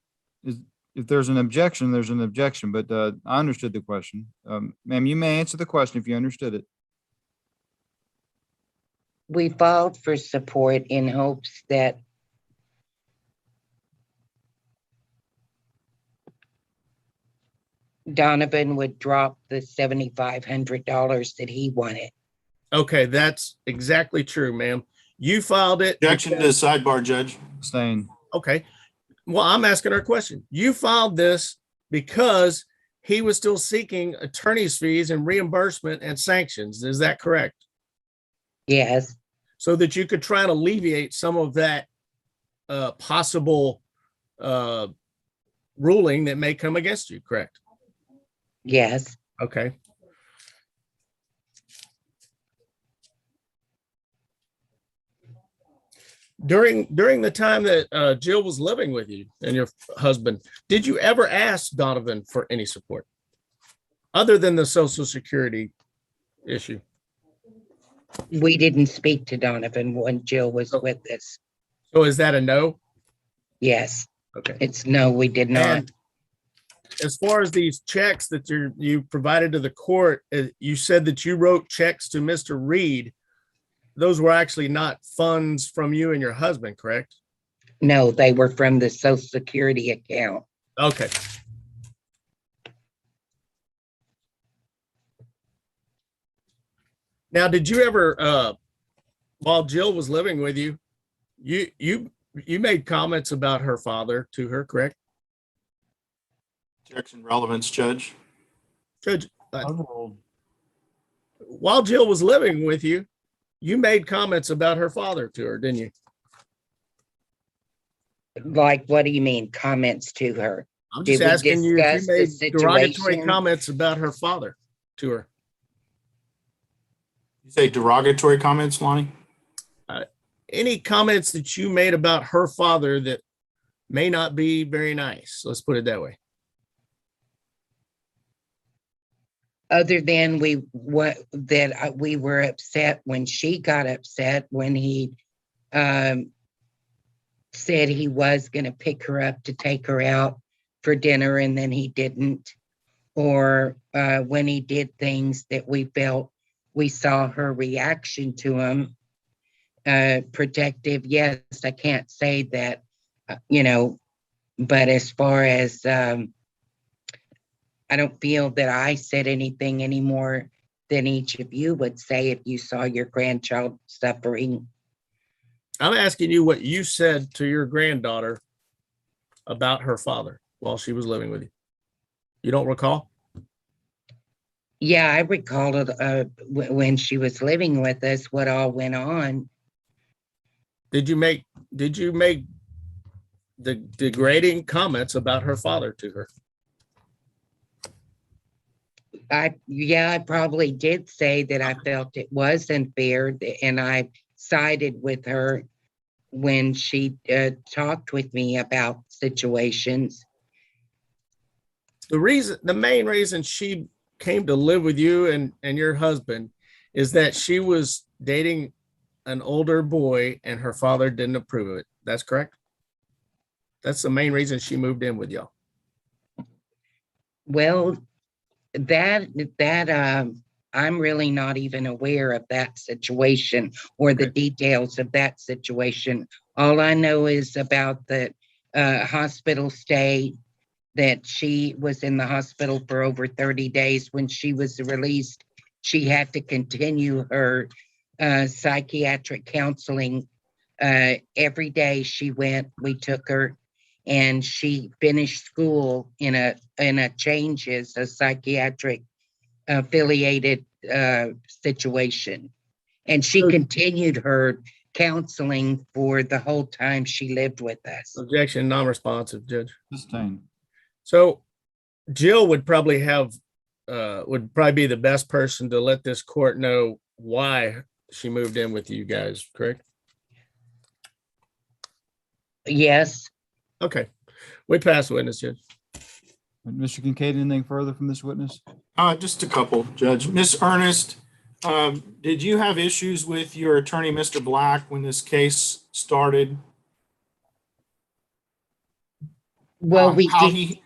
If there's an objection, there's an objection, but I understood the question. Ma'am, you may answer the question if you understood it. We filed for support in hopes that Donovan would drop the $7,500 that he wanted. okay, that's exactly true, ma'am. You filed it. Objection to the sidebar, Judge. Sustained. Okay. Well, I'm asking her a question. You filed this because he was still seeking attorney's fees and reimbursement and sanctions. Is that correct? Yes, So that you could try to alleviate some of that possible ruling that may come against you, correct? yes. Okay. During the time that Jill was living with you and your husband, did you ever ask Donovan for any support other than the Social Security issue? We didn't speak to Donovan when Jill was with us. So is that a no? Yes, Okay. it's no, we did not. And as far as these checks that you provided to the court, you said that you wrote checks to Mr. Reed. Those were actually not funds from you and your husband, correct? No, they were from the Social Security account. Okay. Now, did you ever, while Jill was living with you, you made comments about her father to her, correct? Objection, relevance, Judge. Judge, while Jill was living with you, you made comments about her father to her, didn't you? Like, what do you mean comments to her? I'm Did just we asking you if discuss you the made derogatory situation? comments about her father to her. You say derogatory comments, Lonnie? Any comments that you made about her father that may not be very nice. Let's put it that way. Other than we were upset when she got upset when he said he was going to pick her up to take her out for dinner and then he didn't, or when he did things that we felt we saw her reaction to him protective. Yes, I can't say that, but as far as I don't feel that I said anything any more than each of you would say if you saw your grandchild suffering. I'm asking you what you said to your granddaughter about her father while she was living with you. You don't recall? Yeah, I recall it when she was living with us, what all went on. Did you make the degrading comments about her father to her? I probably did say that I felt it was unfair, and I sided with her when she talked with me about situations. The main reason she came to live with you and your husband is that she was dating an older boy and her father didn't approve of it. That's correct? That's the main reason she moved in with y'all. Well, that I'm really not even aware of that situation or the details of that situation. All I know is about the hospital stay, that she was in the hospital for over 30 days. When she was released, she had to continue her psychiatric counseling. Every day she went, we took her, and she finished school in a changes, a psychiatric affiliated situation. And she continued her counseling for the whole time she lived with us. Objection, non-responsive, Judge. Sustained. So Jill would probably be the best person to let this court know why she moved in with you guys, correct? Yes. Okay. We pass witness, Judge. Mr. Kincaid, anything further from this witness? Just a couple, Judge. Miss Ernest, did you have issues with your attorney, Mr. Black, when this case started? Well, we How did.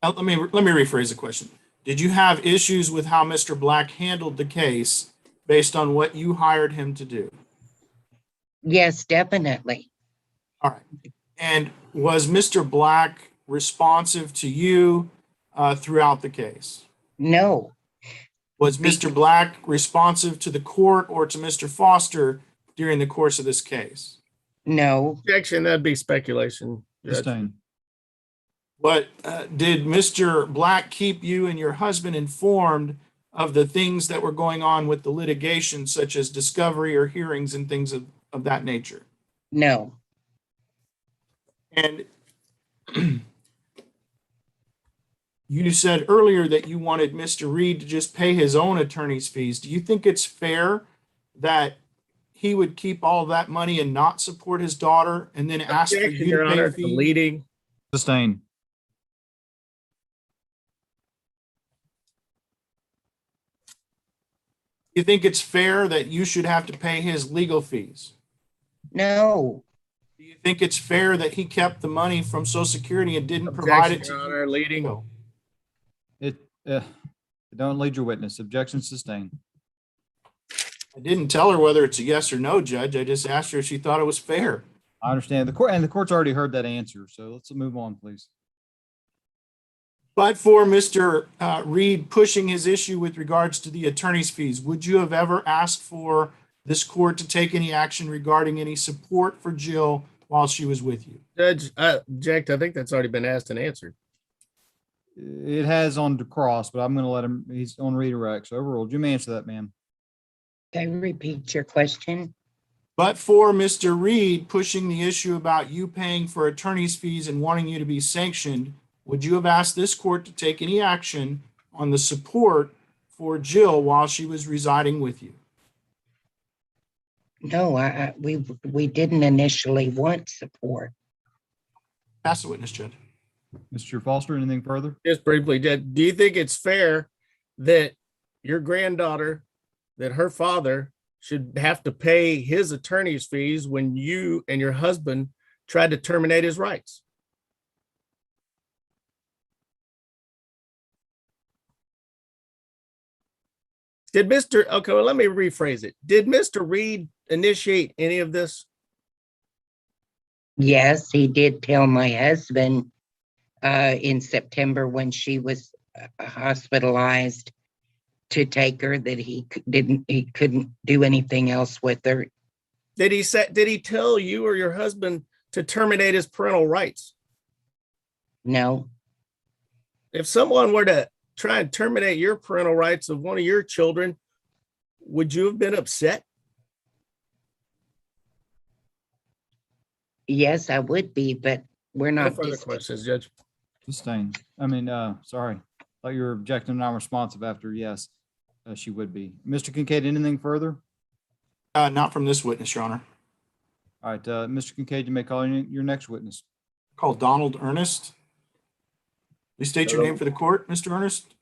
let me rephrase the question. Did you have issues with how Mr. Black handled the case based on what you hired him to do? Yes, definitely. All right. And was Mr. Black responsive to you throughout the case? No. Was Mr. Black responsive to the court or to Mr. Foster during the course of this case? No. Objection, that'd be speculation, Judge. Sustained. What did Mr. Black keep you and your husband informed of the things that were going on with the litigation, such as discovery or hearings and things of that nature? No. And you said earlier that you wanted Mr. Reed to just pay his own attorney's fees. Do you think it's fair that he would keep all that money and not support his daughter and then ask for Objection, you Your to pay Honor, fees? deleting. Sustained. You think it's fair that you should have to pay his legal fees? No. Do you think it's fair that he kept the money from Social Security and didn't Objection, provide it to Your you? Honor, leading. No. Don't lead your witness. Objection sustained. I didn't tell her whether it's a yes or no, Judge. I just asked her if she thought it was fair. I understand the court, and the court's already heard that answer. So let's move on, please. But for Mr. Reed pushing his issue with regards to the attorney's fees, would you have ever asked for this court to take any action regarding any support for Jill while she was with you? Judge, I object. I think that's already been asked and answered. It has on the cross, but I'm going to let him. He's on redirect. So overruled. You may answer that, ma'am. Can you repeat your question? But for Mr. Reed pushing the issue about you paying for attorney's fees and wanting you to be sanctioned, would you have asked this court to take any action on the support for Jill while she was residing with you? No, we didn't initially want support. Pass the witness, Judge. Mr. Foster, anything further? Just briefly, do you think it's fair that your granddaughter, that her father should have to pay his attorney's fees when you and your husband tried to terminate his rights? Okay, well, let me rephrase it. Did Mr. Reed initiate any of this? Yes, he did tell my husband in September when she was hospitalized to take her that he couldn't do anything else with her. Did he tell you or your husband to terminate his parental rights? No, If someone were to try and terminate your parental rights of one of your children, would you have been upset? yes, I would be, but we're No not. further questions, Judge. Sustained. Sorry. Thought you were objecting, non-responsive after yes, she would be. Mr. Kincaid, anything further? Not from this witness, Your Honor. All right, Mr. Kincaid, you may call your next witness. Call Donald Ernest. Please state your name for the court, Mr. Ernest.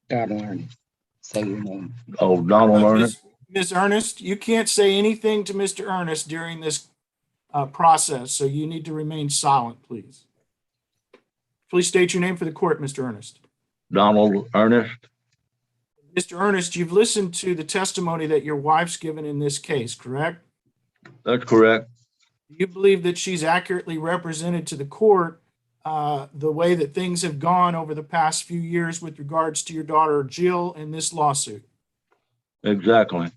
Donald Ernest, say your name. Oh, Donald Ernest. Ms. Ernest, you can't say anything to Mr. Ernest during this process, so you need to remain silent, please. Please state your name for the court, Mr. Ernest. Donald Ernest. Mr. Ernest, you've listened to the testimony that your wife's given in this case, correct? That's correct. Do you believe that she's accurately represented to the court the way that things have gone over the past few years with regards to your daughter Jill in this lawsuit? Exactly. Do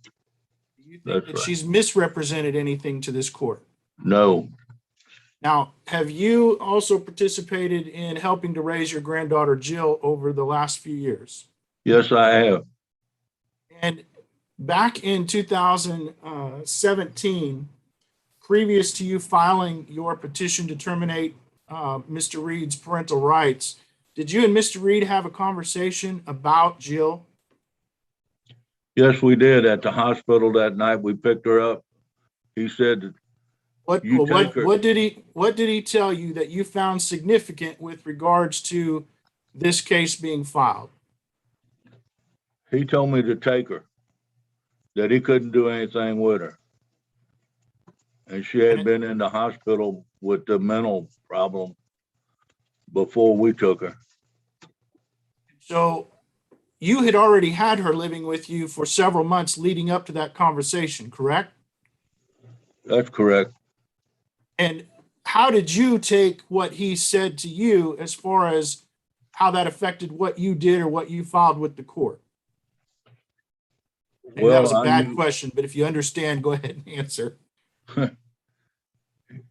you think That's that right. she's misrepresented anything to this court? No. Now, have you also participated in helping to raise your granddaughter Jill over the last few years? Yes, I have. And back in 2017, previous to you filing your petition to terminate Mr. Reed's parental rights, did you and Mr. Reed have a conversation about Jill? Yes, we did. At the hospital that night, we picked her up. He said, What did he tell you that you found significant with regards to this case being filed? he told me to take her, that he couldn't do anything with her. And she had been in the hospital with the mental problem before we took her. So you had already had her living with you for several months leading up to that conversation, correct? That's correct. And how did you take what he said to you as far as how that affected what you did or what you filed with the court? And that was a bad question, but if you understand, go ahead and answer.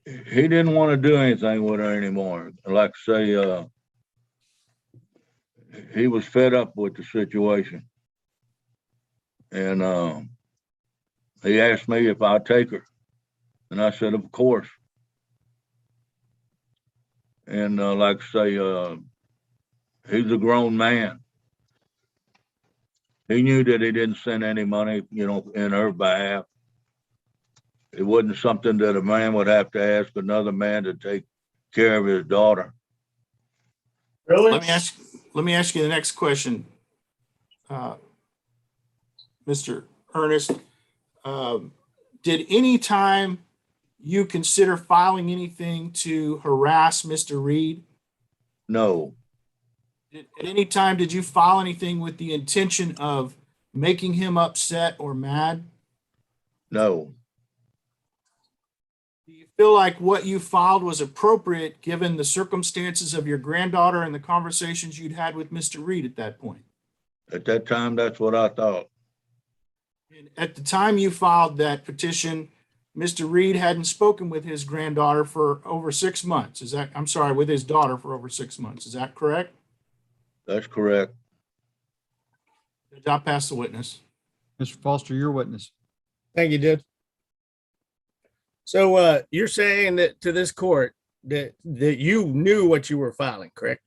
He didn't want to do anything with her anymore. Like I say, he was fed up with the situation. And he asked me if I'd take her. And I said, of course. And like I say, he's a grown man. He knew that he didn't send any money, in her behalf. It wasn't something that a man would have to ask another man to take care of his daughter. Really? Let me ask you the next question, Mr. Ernest. Did any time you consider filing anything to harass Mr. Reed? No, At any time, did you file anything with the intention of making him upset or mad? no, Do you feel like what you filed was appropriate given the circumstances of your granddaughter and the conversations you'd had with Mr. Reed at that point? at that time, that's what I thought. And at the time you filed that petition, Mr. Reed hadn't spoken with his granddaughter for over 6 months. With his daughter for over 6 months. Is that correct? That's correct. I'll pass the witness. Mr. Foster, your witness. Thank you, Judge. So you're saying that to this court that you knew what you were filing, correct?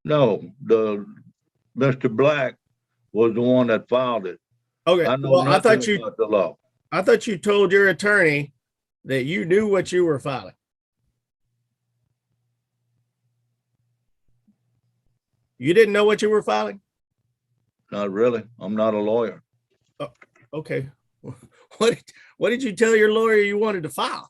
No, Mr. Black was the one that filed it. Okay. I know Well, nothing about the law. I thought you told your attorney that you knew what you were filing. You didn't know what you were filing? Not really. I'm not a lawyer. Okay. What did you tell your lawyer you wanted to file?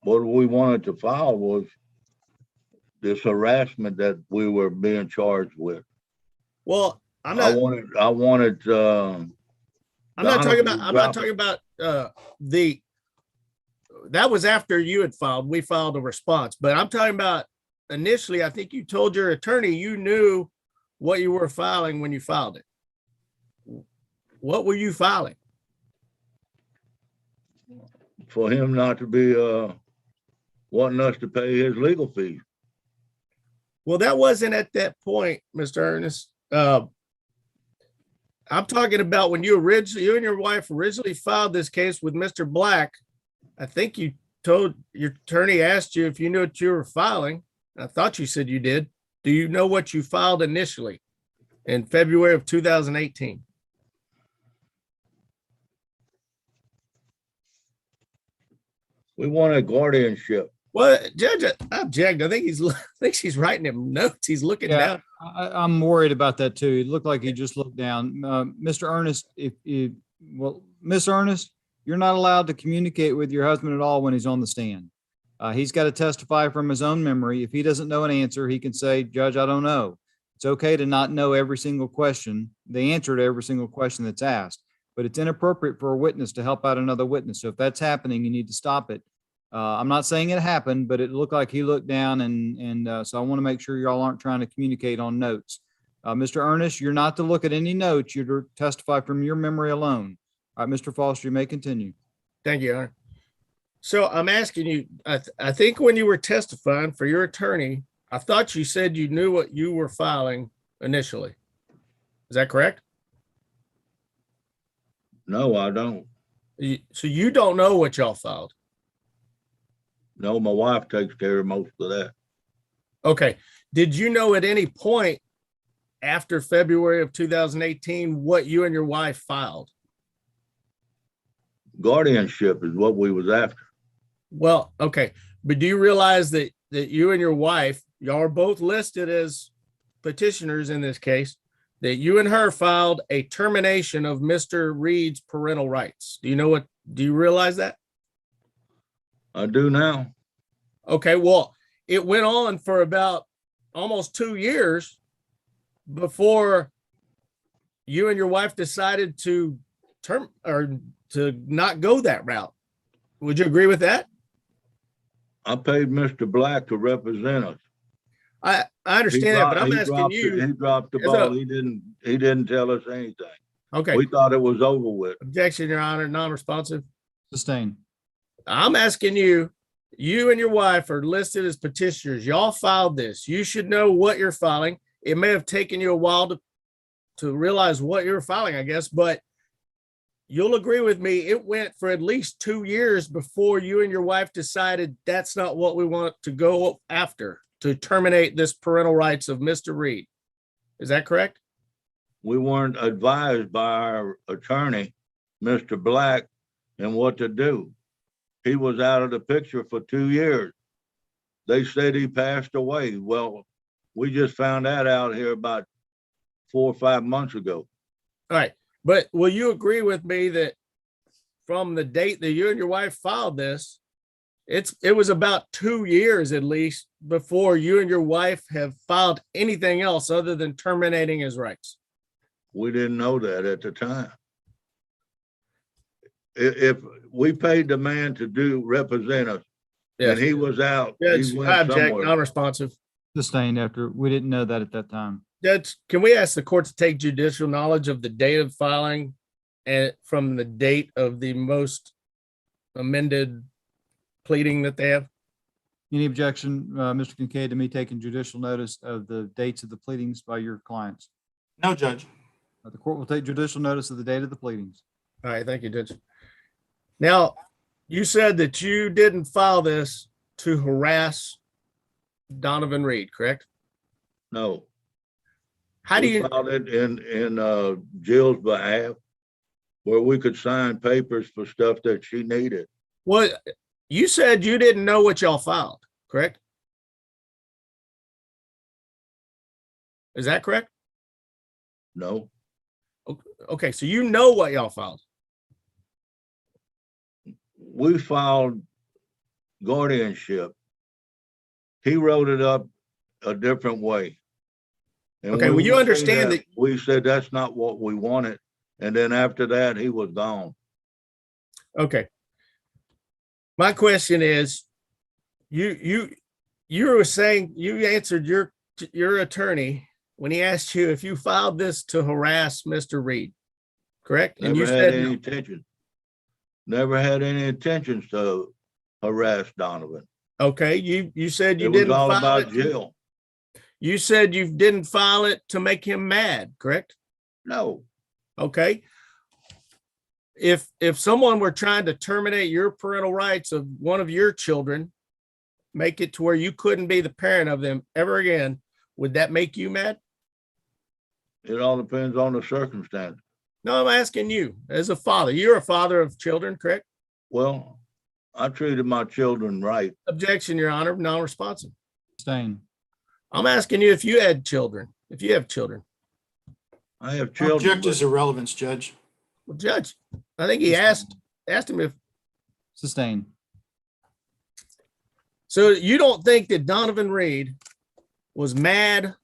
What we wanted to file was this harassment that we were being charged with. Well, I'm I not wanted, I'm not talking about that was after you had filed. We filed a response, but I'm talking about initially. I think you told your attorney you knew what you were filing when you filed it. What were you filing? for him not to be, wanting us to pay his legal fees. Well, that wasn't at that point, Mr. Ernest. I'm talking about when you and your wife originally filed this case with Mr. Black. I think you told your attorney asked you if you knew what you were filing. I thought you said you did. Do you know what you filed initially in February of 2018? We wanted guardianship. Well, Judge, I object. I think she's writing him notes. He's looking Yeah. down. I'm worried about that too. It looked like he just looked down. Mr. Ernest, Miss Ernest, you're not allowed to communicate with your husband at all when he's on the stand. He's got to testify from his own memory. If he doesn't know an answer, he can say, Judge, I don't know. It's okay to not know every single question, the answer to every single question that's asked, but it's inappropriate for a witness to help out another witness. So if that's happening, you need to stop it. I'm not saying it happened, but it looked like he looked down and so I want to make sure y'all aren't trying to communicate on notes. Mr. Ernest, you're not to look at any notes. You're to testify from your memory alone. All right, Mr. Foster, you may continue. Thank you, Your Honor. So I'm asking you, I think when you were testifying for your attorney, I thought you said you knew what you were filing initially. Is that correct? No, I don't. So you don't know what y'all filed? No, my wife takes care of most of that. Okay. Did you know at any point after February of 2018 what you and your wife filed? Guardianship is what we was after. Well, okay. But do you realize that you and your wife, y'all are both listed as petitioners in this case, that you and her filed a termination of Mr. Reed's parental rights? Do you realize that? I do now. Okay, well, it went on for about almost 2 years before you and your wife decided to not go that route. Would you agree with that? I paid Mr. Black to represent us. I understand that, but I'm asking you. He dropped the ball. He didn't tell us anything. Okay. We thought it was over with. Objection, Your Honor, non-responsive. Sustain. I'm asking you, you and your wife are listed as petitioners. Y'all filed this. You should know what you're filing. It may have taken you a while to realize what you're filing, I guess, but you'll agree with me. It went for at least 2 years before you and your wife decided that's not what we want to go after, to terminate this parental rights of Mr. Reed. Is that correct? We weren't advised by our attorney, Mr. Black, and what to do. He was out of the picture for 2 years. They said he passed away. Well, we just found that out here about 4 or 5 months ago. All right. But will you agree with me that from the date that you and your wife filed this, it was about 2 years at least before you and your wife have filed anything else other than terminating his rights? We didn't know that at the time. If we paid the man to represent us, Yes. and he was out, Judge, he I went object, somewhere. non-responsive. Sustained after we didn't know that at that time. Judge, can we ask the court to take judicial knowledge of the date of filing and from the date of the most amended pleading that they have? Any objection, Mr. Kincaid, to me taking judicial notice of the dates of the pleadings by your clients? No, Judge. The court will take judicial notice of the date of the pleadings. All right, thank you, Judge. Now, you said that you didn't file this to harass Donovan Reed, correct? No. How do We you, filed it in Jill's behalf, where we could sign papers for stuff that she needed. well, you said you didn't know what y'all filed, correct? Is that correct? No, Okay, so you know what y'all filed. we filed guardianship. He wrote it up a different way. And Okay, when well, you we understand said that- we said that's not what we wanted. And then after that, he was gone. Okay. My question is, you were saying, you answered your attorney when he asked you if you filed this to harass Mr. Reed, correct? And you Never had said, any no. intention. Never had any intentions to harass Donovan. Okay, you said you It was didn't all file about it. Jill. You said you didn't file it to make him mad, correct? No, Okay. If someone were trying to terminate your parental rights of one of your children, make it to where you couldn't be the parent of them ever again, would that make you mad? it all depends on the circumstance. No, I'm asking you as a father. You're a father of children, correct? Well, I treated my children right. Objection, Your Honor, non-responsive. Abstain. I'm asking you if you had children, if you have children. I have children. Object is irrelevance, Judge. Well, Judge, I think he asked him if, Sustain. so you don't think that Donovan Reed was mad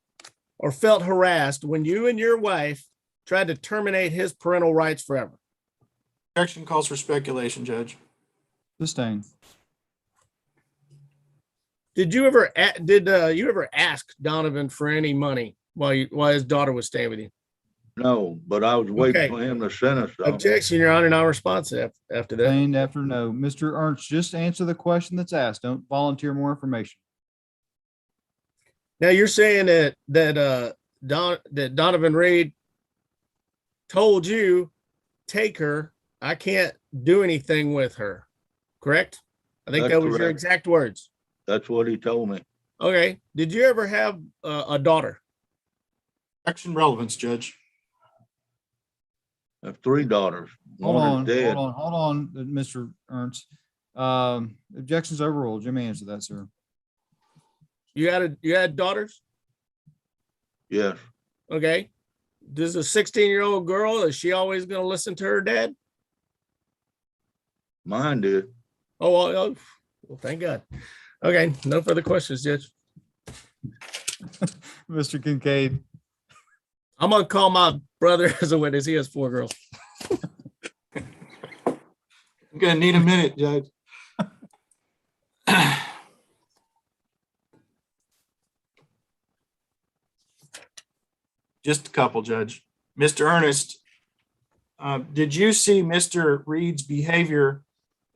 or felt harassed when you and your wife tried to terminate his parental rights forever? Objection calls for speculation, Judge. Sustain. Did you ever ask Donovan for any money while his daughter was staying with you? No, but I was waiting Okay. for him to send us something. Objection, Your Honor, non-responsive after that. Sustained after no. Mr. Ernst, just answer the question that's asked. Don't volunteer more information. Now you're saying that Donovan Reed told you, take her. I can't do anything with her. Correct? I think That's that was your correct. exact words. That's what he told me. Okay. Did you ever have a daughter? Objection relevance, Judge. I have 3 daughters. Hold One on, is dead. hold on, Mr. Ernst. Objections overruled. You may answer that, sir. You had daughters? Yes, Okay. Does a 16-year-old girl, is she always going to listen to her dad? mine did. Oh, well, thank God. Okay. No further questions, Judge. Mr. Kincaid. I'm going to call my brother as a witness. He has 4 girls. I'm gonna need a minute, Judge. Just a couple, Judge. Mr. Ernest, did you see Mr. Reed's behavior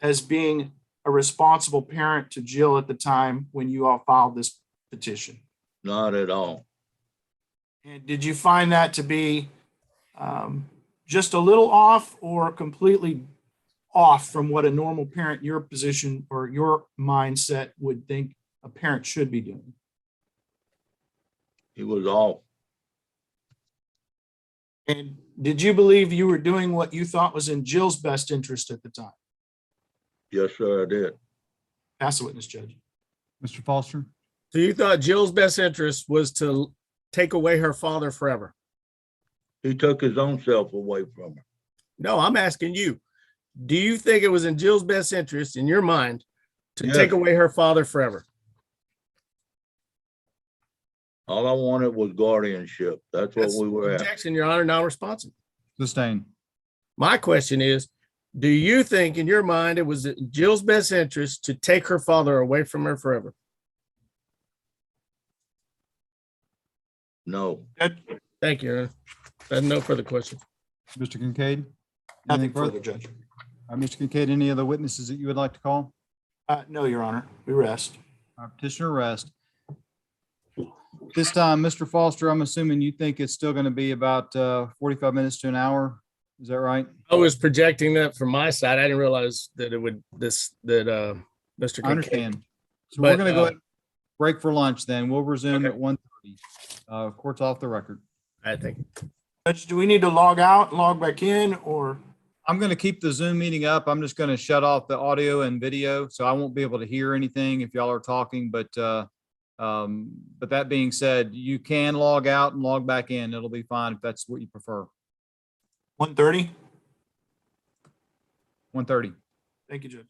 as being a responsible parent to Jill at the time when you all filed this petition? Not at all. And did you find that to be just a little off or completely off from what a normal parent, your position or your mindset would think a parent should be doing? He was off. And did you believe you were doing what you thought was in Jill's best interest at the time? Yes, sir, I did. Pass the witness, Judge. Mr. Foster. So you thought Jill's best interest was to take away her father forever? He took his own self away from her. No, I'm asking you. Do you think it was in Jill's best interest, in your mind, to Yes. take away her father forever? All I wanted was guardianship. That's what we were at. Objection, Your Honor, now responsive. Sustain. My question is, do you think in your mind it was in Jill's best interest to take her father away from her forever? No, Thank you, Your Honor. I have no further questions. Mr. Kincaid. Nothing Anything further, Judge. Mr. Kincaid, any other witnesses that you would like to call? No, Your Honor, we rest. Petitioner rest. This time, Mr. Foster, I'm assuming you think it's still going to be about 45 minutes to an hour. Is that right? I was projecting that from my side. I didn't realize that it would Mr. I Kincaid. understand. So we're But, going to go ahead and break for lunch then. We'll resume Okay. at 1:30. Court's off the record. I think. Judge, do we need to log out, log back in, or? I'm going to keep the Zoom meeting up. I'm just going to shut off the audio and video, so I won't be able to hear anything if y'all are talking. But that being said, you can log out and log back in. It'll be fine if that's what you prefer. 1:30? 1:30. Thank you, Judge.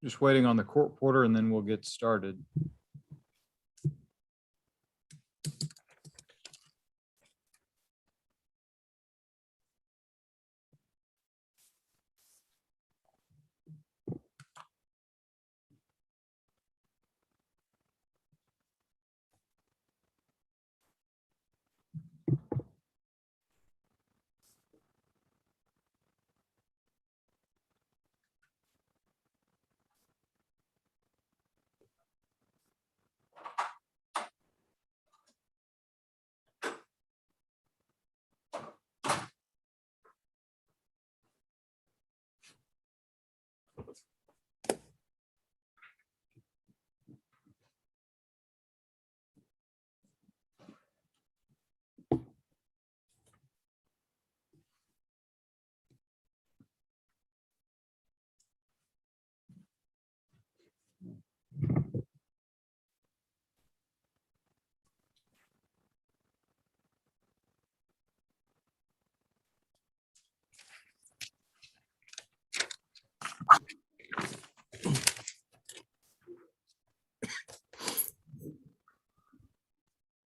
Just waiting on the court reporter and then we'll get started.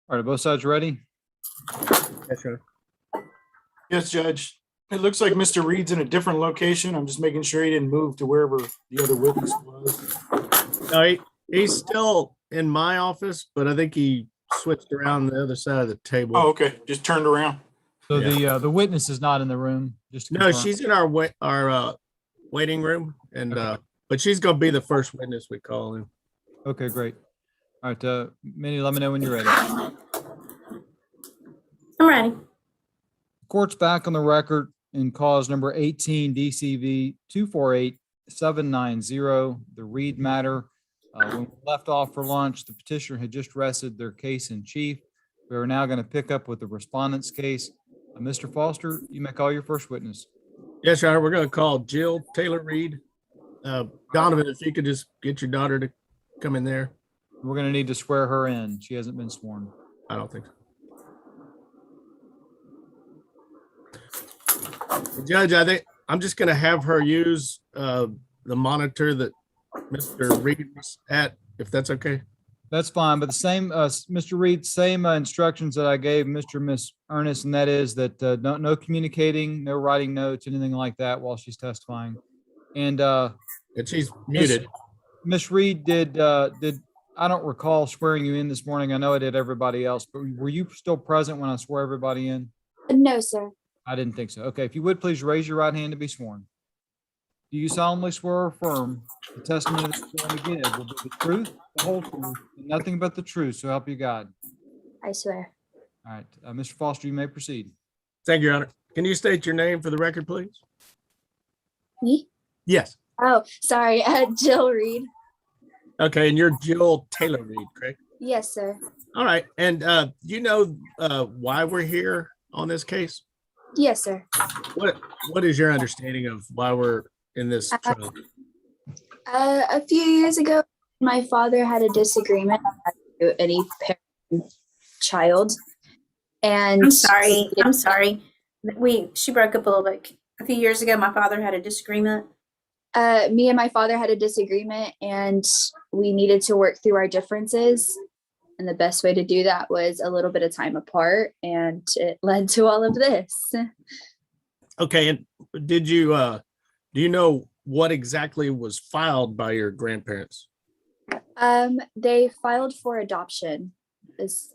All right, are both sides ready? Yes, sir. Yes, Judge. It looks like Mr. Reed's in a different location. I'm just making sure he didn't move to wherever the other witness was. No, he's still in my office, but I think he switched around the other side of the table. Oh, okay. Just turned around. So Yeah. the witness is not in the room, just to No, confirm. she's in our waiting room, and but she's gonna be the first witness we call in. Okay, great. All right, Minnie, let me know when you're ready. I'm ready. Court's back on the record in cause number 18 DCV 248790, the Reed matter. When we left off for lunch, the petitioner had just rested their case in chief. We are now going to pick up with the respondent's case. Mr. Foster, you may call your first witness. Yes, Your Honor, we're gonna call Jill Taylor Reed. Donovan, if you could just get your daughter to come in there. We're going to need to swear her in. She hasn't been sworn. I don't think so. Judge, I think I'm just gonna have her use the monitor that Mr. Reed was at, if that's okay. That's fine, but the same, Mr. Reed, same instructions that I gave Mr. and Miss Ernest, and that is that no communicating, no writing notes, anything like that while she's testifying. And And she's muted. Miss Reed, did I don't recall swearing you in this morning. I know I did everybody else, but were you still present when I swore everybody in? No, sir. I didn't think so. Okay, if you would please raise your right hand to be sworn. Do you solemnly swear or affirm the testimony that you're going to give will be the truth, the whole truth, and nothing but the truth, so help you God? I swear. All right, Mr. Foster, you may proceed. Thank you, Your Honor. Can you state your name for the record, please? Me? Yes. Oh, sorry. Jill Reed. Okay, and you're Jill Taylor Reed, correct? Yes, sir. All right, and you know why we're here on this case? Yes, sir. What is your understanding of why we're in this trial? A few years ago, my father had a disagreement with any parent child. And I'm sorry. I'm sorry. She broke up a little bit. A few years ago, my father had a disagreement. Me and my father had a disagreement, and we needed to work through our differences. And the best way to do that was a little bit of time apart, and it led to all of this. Okay, and do you know what exactly was filed by your grandparents? They filed for adoption, as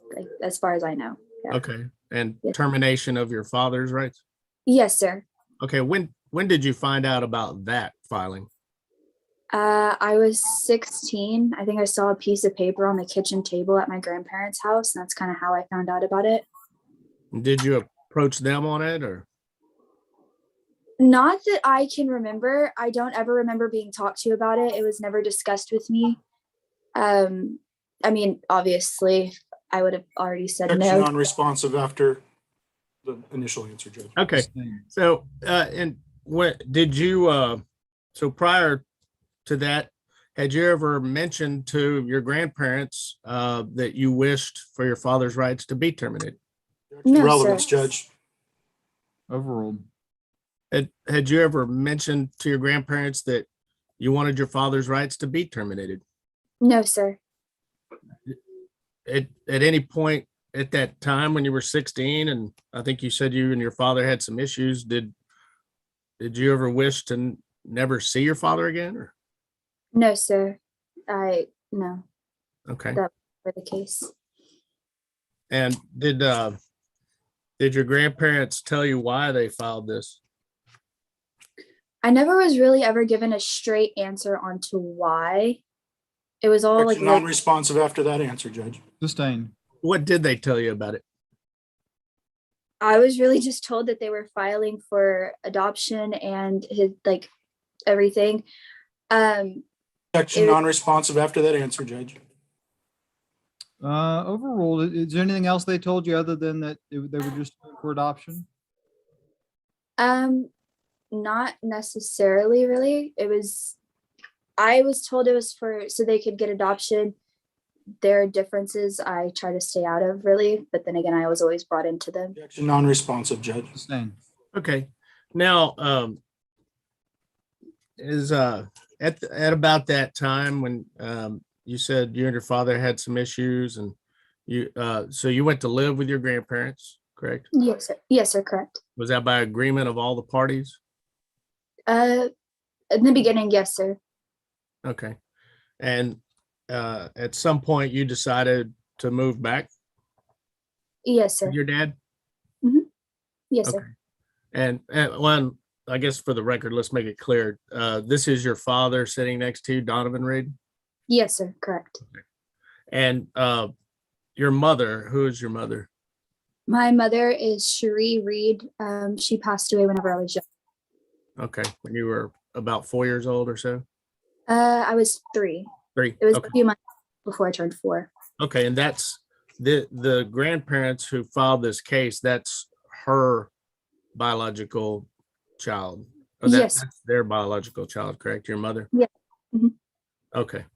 far as I know. Yeah. Okay, and Yes. termination of your father's rights? Yes, sir. Okay, when did you find out about that filing? I was 16. I think I saw a piece of paper on the kitchen table at my grandparents' house, and that's kind of how I found out about it. Did you approach them on it, or? Not that I can remember. I don't ever remember being talked to about it. It was never discussed with me. I mean, obviously, I would have already said Objection no. non-responsive after the initial answer, Judge. Okay, Sustained. so, and when did you, so prior to that, had you ever mentioned to your grandparents, that you wished for your father's rights to be terminated? No, Relevance, sir. Judge. Overruled. Had you ever mentioned to your grandparents that you wanted your father's rights to be terminated? No, sir. At any point at that time when you were 16, and I think you said you and your father had some issues, did you ever wish to never see your father again, or? No, sir. No, Okay. that was the case. And did your grandparents tell you why they filed this? I never was really ever given a straight answer onto why. It was all like Objection non-responsive after that answer, Judge. Sustained. What did they tell you about it? I was really just told that they were filing for adoption and his like everything. Objection It- non-responsive after that answer, Judge. Overruled. Is there anything else they told you other than that they were just for adoption? Not necessarily really. I was told it was for so they could get adoption. There are differences I try to stay out of really, but then again, I was always brought into them. Objection non-responsive, Judge. Sustained. Okay. Now, at about that time when you said you and your father had some issues, and so you went to live with your grandparents, correct? Yes, sir. Yes, sir. Correct. Was that by agreement of all the parties? In the beginning, yes, sir. Okay. And at some point you decided to move back Yes, sir. with your dad? Yes, Okay. sir. And one, I guess for the record, let's make it clear. This is your father sitting next to you, Donovan Reed? Yes, sir. Correct. And your mother, who is your mother? My mother is Cherie Reed. She passed away whenever I was young. Okay, when you were about 4 years old or so? I was 3. 3. It was Okay. a few months before I turned 4. Okay, and that's the grandparents who filed this case, that's her biological child. Or Yes. that's their biological child, correct? Your mother? Yeah. Mhm. Okay.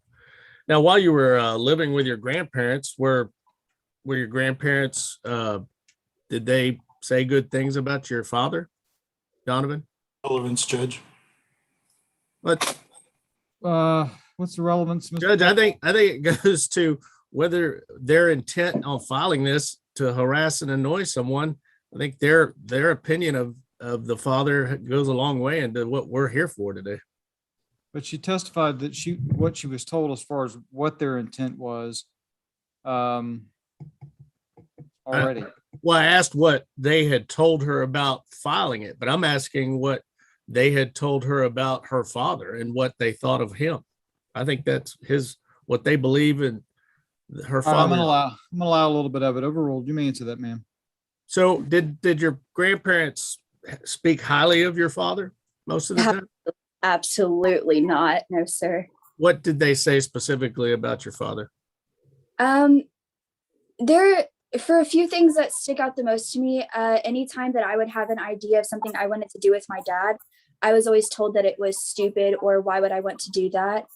Now, while you were living with your grandparents, were your grandparents, did they say good things about your father, Donovan? Relevance, Judge. But What's the relevance, Mr. Judge, I think it goes to whether their intent on filing this to harass and annoy someone. I think their opinion of the father goes a long way into what we're here for today. But she testified that what she was told as far as what their intent was already. Well, I asked what they had told her about filing it, but I'm asking what they had told her about her father and what they thought of him. I think that's what they believe in her All right, I'm father. gonna allow a little bit of it. Overruled. You may answer that, ma'am. So did your grandparents speak highly of your father most of the time? Absolutely not. No, sir. What did they say specifically about your father? There for a few things that stick out the most to me, anytime that I would have an idea of something I wanted to do with my dad, I was always told that it was stupid or why would I want to do that?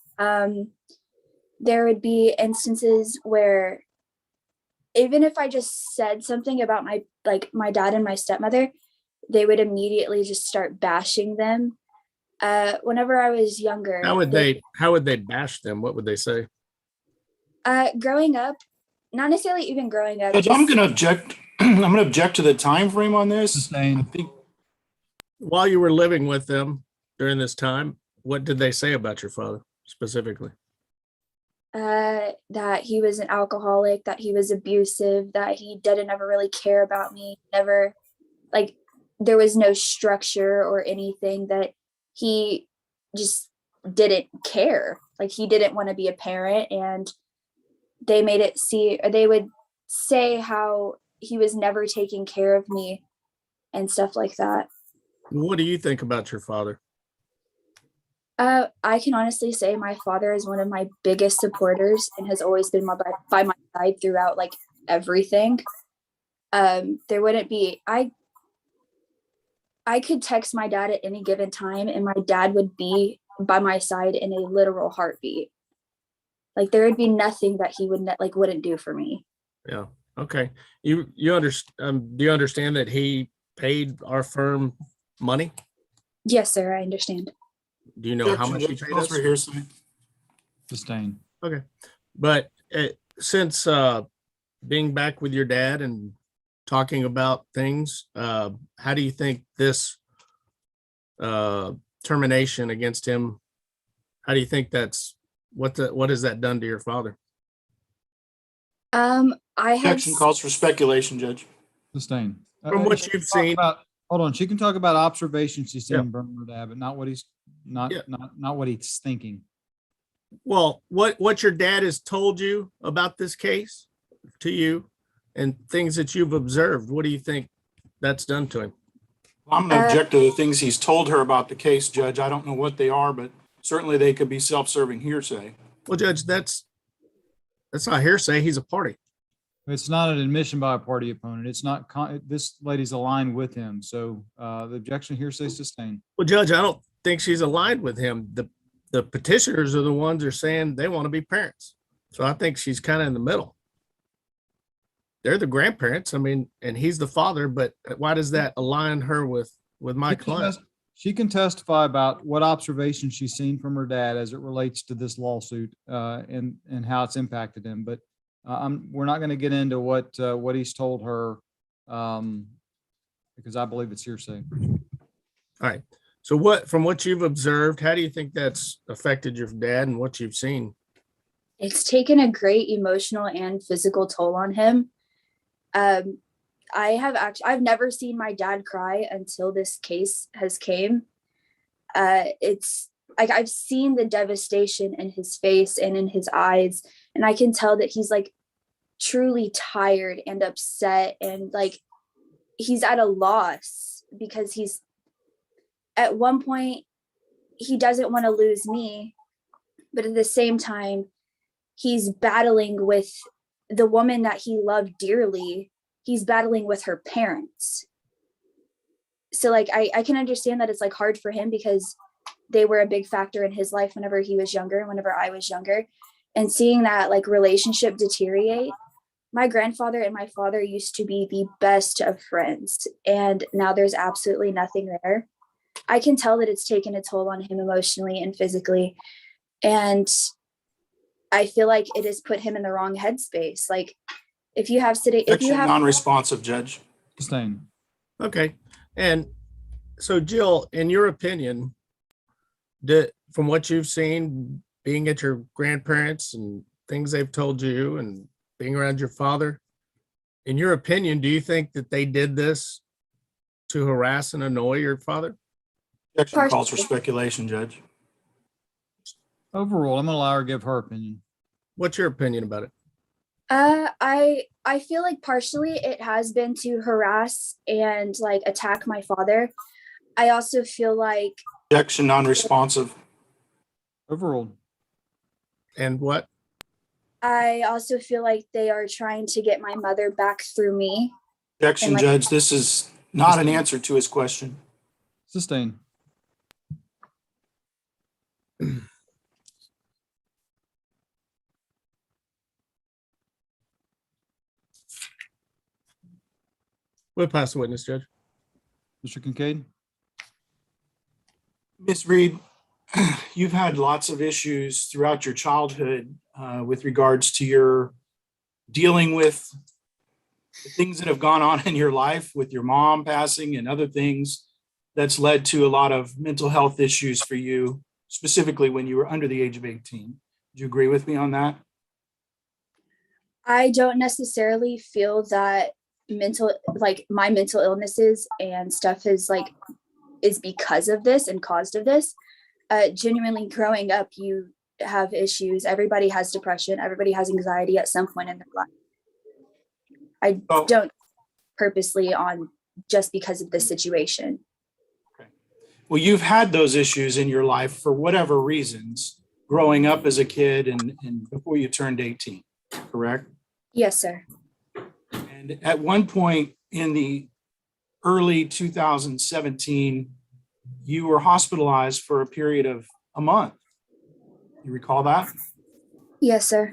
There would be instances where even if I just said something about my dad and my stepmother, they would immediately just start bashing them. Whenever I was younger, How would they bash them? What would they say? growing up, not necessarily even growing up. Judge, I'm just- going to object. I'm going to object to the time frame on this. I Sustained. think While you were living with them during this time, What did they say about your father specifically? That he was an alcoholic, that he was abusive, that he didn't ever really care about me, never, like, there was no structure or anything, that he just didn't care. Like, he didn't want to be a parent, and they made it see, or they would say how he was never taking care of me and stuff like that. What do you think about your father? I can honestly say my father is one of my biggest supporters and has always been by my side throughout like everything. There wouldn't be, I could text my dad at any given time and my dad would be by my side in a literal heartbeat. Like there would be nothing that he wouldn't do for me. Yeah. Okay. You understand? Do you understand that he paid our firm money? Yes, sir. I understand. Do you know how Objection, much he Judge. paid Calls us? for hearsay. Sustained. Okay. But since being back with your dad and talking about things, how do you think this termination against him, how do you think what has that done to your father? I have Objection calls for speculation, Judge. Sustained. From what She you've can talk seen. hold on, she can talk about observations she's Yeah. seen from her dad, but not what he's not Yeah. not what he's thinking. Well, what your dad has told you about this case to you and things that you've observed, what do you think that's done to him? I'm going to object to the things he's told her about the case, Judge. I don't know what they are, but certainly they could be self-serving hearsay. Well, Judge, that's not hearsay. He's a party. It's not an admission by a party opponent. It's not, this lady's aligned with him. So the objection hearsay sustained. Well, Judge, I don't think she's aligned with him. The petitioners are the ones who are saying they want to be parents. So I think she's kind of in the middle. They're the grandparents. I mean, and he's the father, but why does that align her with my client? She can testify about what observations she's seen from her dad as it relates to this lawsuit and how it's impacted him. But we're not going to get into what he's told her because I believe it's hearsay. All right. So from what you've observed, how do you think that's affected your dad and what you've seen? It's taken a great emotional and physical toll on him. I've never seen my dad cry until this case has came. It's like I've seen the devastation in his face and in his eyes, and I can tell that he's like truly tired and upset, and like he's at a loss because he's at one point he doesn't want to lose me, but at the same time he's battling with the woman that he loved dearly. He's battling with her parents. So like I can understand that it's like hard for him because they were a big factor in his life whenever he was younger, whenever I was younger, and seeing that like relationship deteriorate. My grandfather and my father used to be the best of friends, and now there's absolutely nothing there. I can tell that it's taken a toll on him emotionally and physically, and I feel like it has put him in the wrong headspace. Like if you have Non-responsive, Judge. Sustained. Okay. And so Jill, in your opinion, from what you've seen being at your grandparents and things they've told you and being around your father, in your opinion, do you think that they did this to harass and annoy your father? Objection calls for speculation, Judge. Overall, I'm going to allow her to give her opinion. What's your opinion about it? I feel like partially it has been to harass and like attack my father. I also feel like Objection non-responsive. Overruled. And what? I also feel like they are trying to get my mother back through me. Objection, Judge. This is not an answer to his question. Sustained. We'll pass the witness, Judge. Mr. Kincaid. Ms. Reed, you've had lots of issues throughout your childhood with regards to your dealing with the things that have gone on in your life with your mom passing and other things that's led to a lot of mental health issues for you. specifically when you were under the age of 18. Do you agree with me on that? I don't necessarily feel that my mental illnesses and stuff is because of this and caused of this. Genuinely growing up, you have issues. Everybody has depression. Everybody has anxiety at some point in their life. I Oh. don't purposely on just because of this situation. Well, you've had those issues in your life for whatever reasons, growing up as a kid and before you turned 18, correct? Yes, sir. And at one point in the early 2017, you were hospitalized for a period of a month. You recall that? Yes, sir.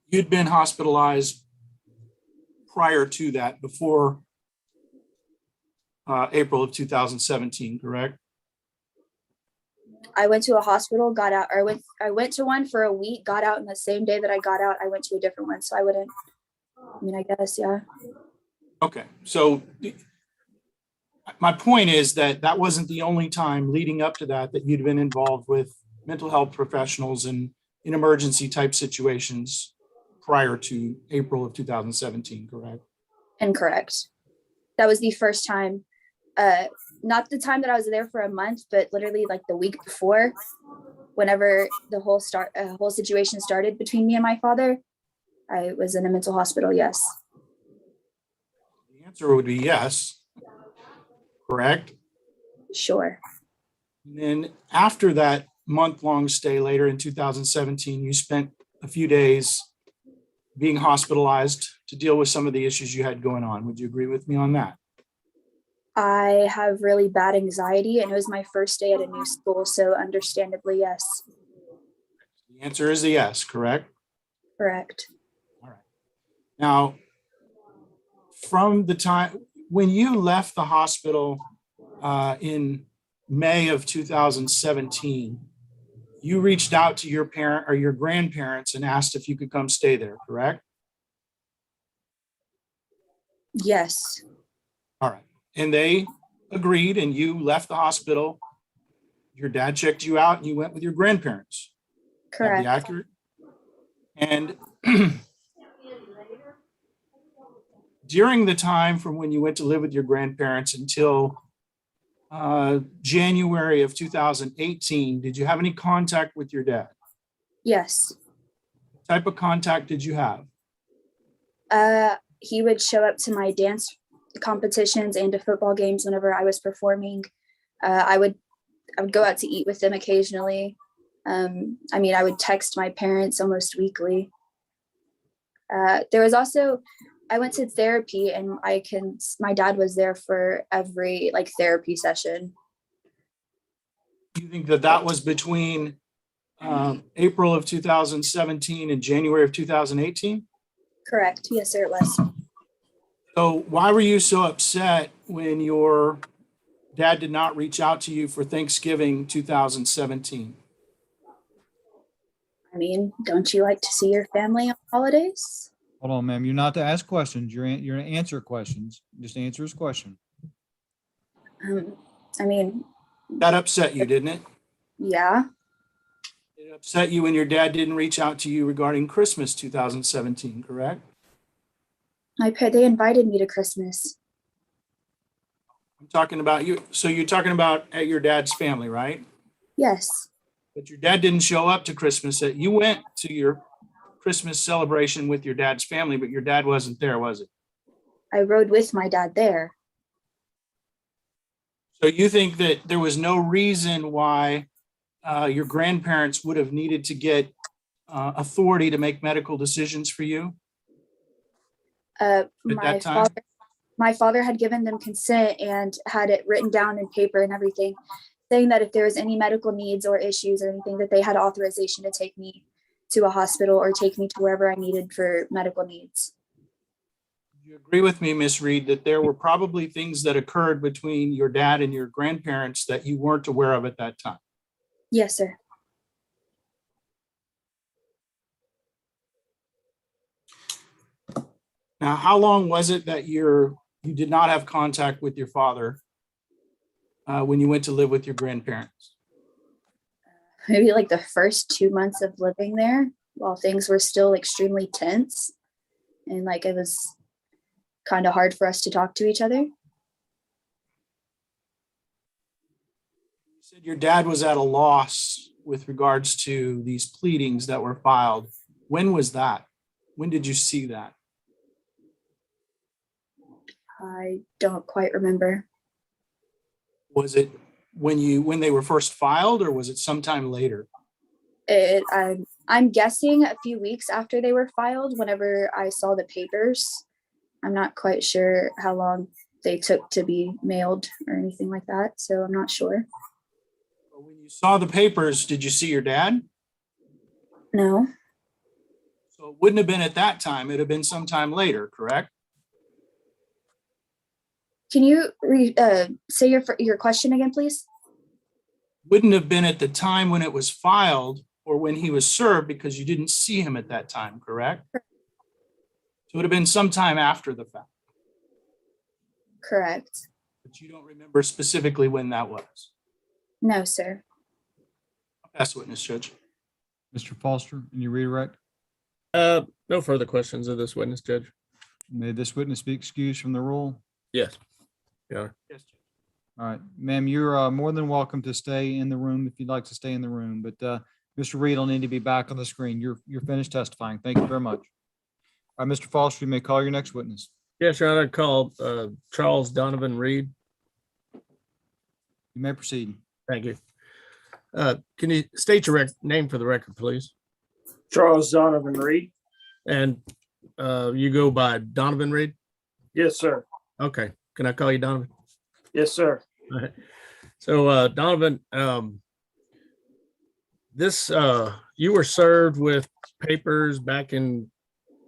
You'd been hospitalized prior to that, before April of 2017, correct? I went to a hospital, got out, or I went to one for a week, got out, and the same day that I got out, I went to a different one. So I guess, yeah. Okay, so my point is that that wasn't the only time leading up to that you'd been involved with mental health professionals in emergency type situations prior to April of 2017, correct? Incorrect. That was the first time, not the time that I was there for a month, but literally like the week before, whenever the whole situation started between me and my father, I was in a mental hospital. Yes. The answer would be yes, correct? Sure. And then after that month-long stay later in 2017, you spent a few days being hospitalized to deal with some of the issues you had going on. Would you agree with me on that? I have really bad anxiety, and it was my first day at a new school, so understandably, yes. The answer is a yes, correct? Correct. All right. Now, from the time when you left the hospital in May of 2017, you reached out to your parent or your grandparents and asked if you could come stay there, correct? Yes. All right. And they agreed, and you left the hospital. Your dad checked you out and you went with your grandparents. That'd Correct. be accurate. And during the time from when you went to live with your grandparents until January of 2018, did you have any contact with your dad? Yes. What type of contact did you have? He would show up to my dance competitions and to football games whenever I was performing. I would go out to eat with them occasionally. I would text my parents almost weekly. There was also, I went to therapy, and my dad was there for every therapy session. Do you think that was between April of 2017 and January of 2018? Correct. Yes, sir, it was. So why were you so upset when your dad did not reach out to you for Thanksgiving 2017? Don't you like to see your family on holidays? Hold on, ma'am. You're not to ask questions. You're to answer questions. Just answer his question. That upset you, didn't it? Yeah. It upset you when your dad didn't reach out to you regarding Christmas 2017, correct? They invited me to Christmas. I'm talking about you. So you're talking about at your dad's family, right? Yes. But your dad didn't show up to Christmas. You went to your Christmas celebration with your dad's family, but your dad wasn't there, was it? I rode with my dad there. So you think that there was no reason why your grandparents would have needed to get authority to make medical decisions for you? My father had given them consent and had it written down in paper and everything, saying that if there was any medical needs or issues or anything, that they had authorization to take me to a hospital or take me to wherever I needed for medical needs. Do you agree with me, Ms. Reed, that there were probably things that occurred between your dad and your grandparents that you weren't aware of at that time? Yes, sir. Now, how long was it that you did not have contact with your father when you went to live with your grandparents? maybe like the first 2 months of living there while things were still extremely tense. And like it was kind of hard for us to talk to each other. You said your dad was at a loss with regards to these pleadings that were filed. When was that? When did you see that? I don't quite remember. Was it when they were first filed, or was it sometime later? I'm guessing a few weeks after they were filed, whenever I saw the papers. I'm not quite sure how long they took to be mailed or anything like that, so I'm not sure. When you saw the papers, did you see your dad? No. So it wouldn't have been at that time. It'd have been sometime later, correct? Can you say your question again, please? Wouldn't have been at the time when it was filed or when he was served, because you didn't see him at that time, correct? So it would have been sometime after the fact, Correct. but you don't remember specifically when that was. No, sir. Pass witness, Judge. Mr. Foster, any redirect? No further questions of this witness, Judge. May this witness be excused from the roll? Yes. Yeah. Yes, Judge. All right, ma'am, you're more than welcome to stay in the room if you'd like to stay in the room, but Mr. Reed will need to be back on the screen. You're finished testifying. Thank you very much. All right, Mr. Foster, you may call your next witness. Yes, Your Honor, I called Charles Donovan Reed. You may proceed. Thank you. Can you state your name for the record, please? Charles Donovan Reed. And you go by Donovan Reed? Yes, sir. Okay. Can I call you Donovan? Yes, sir. All right. So Donovan, you were served with papers back in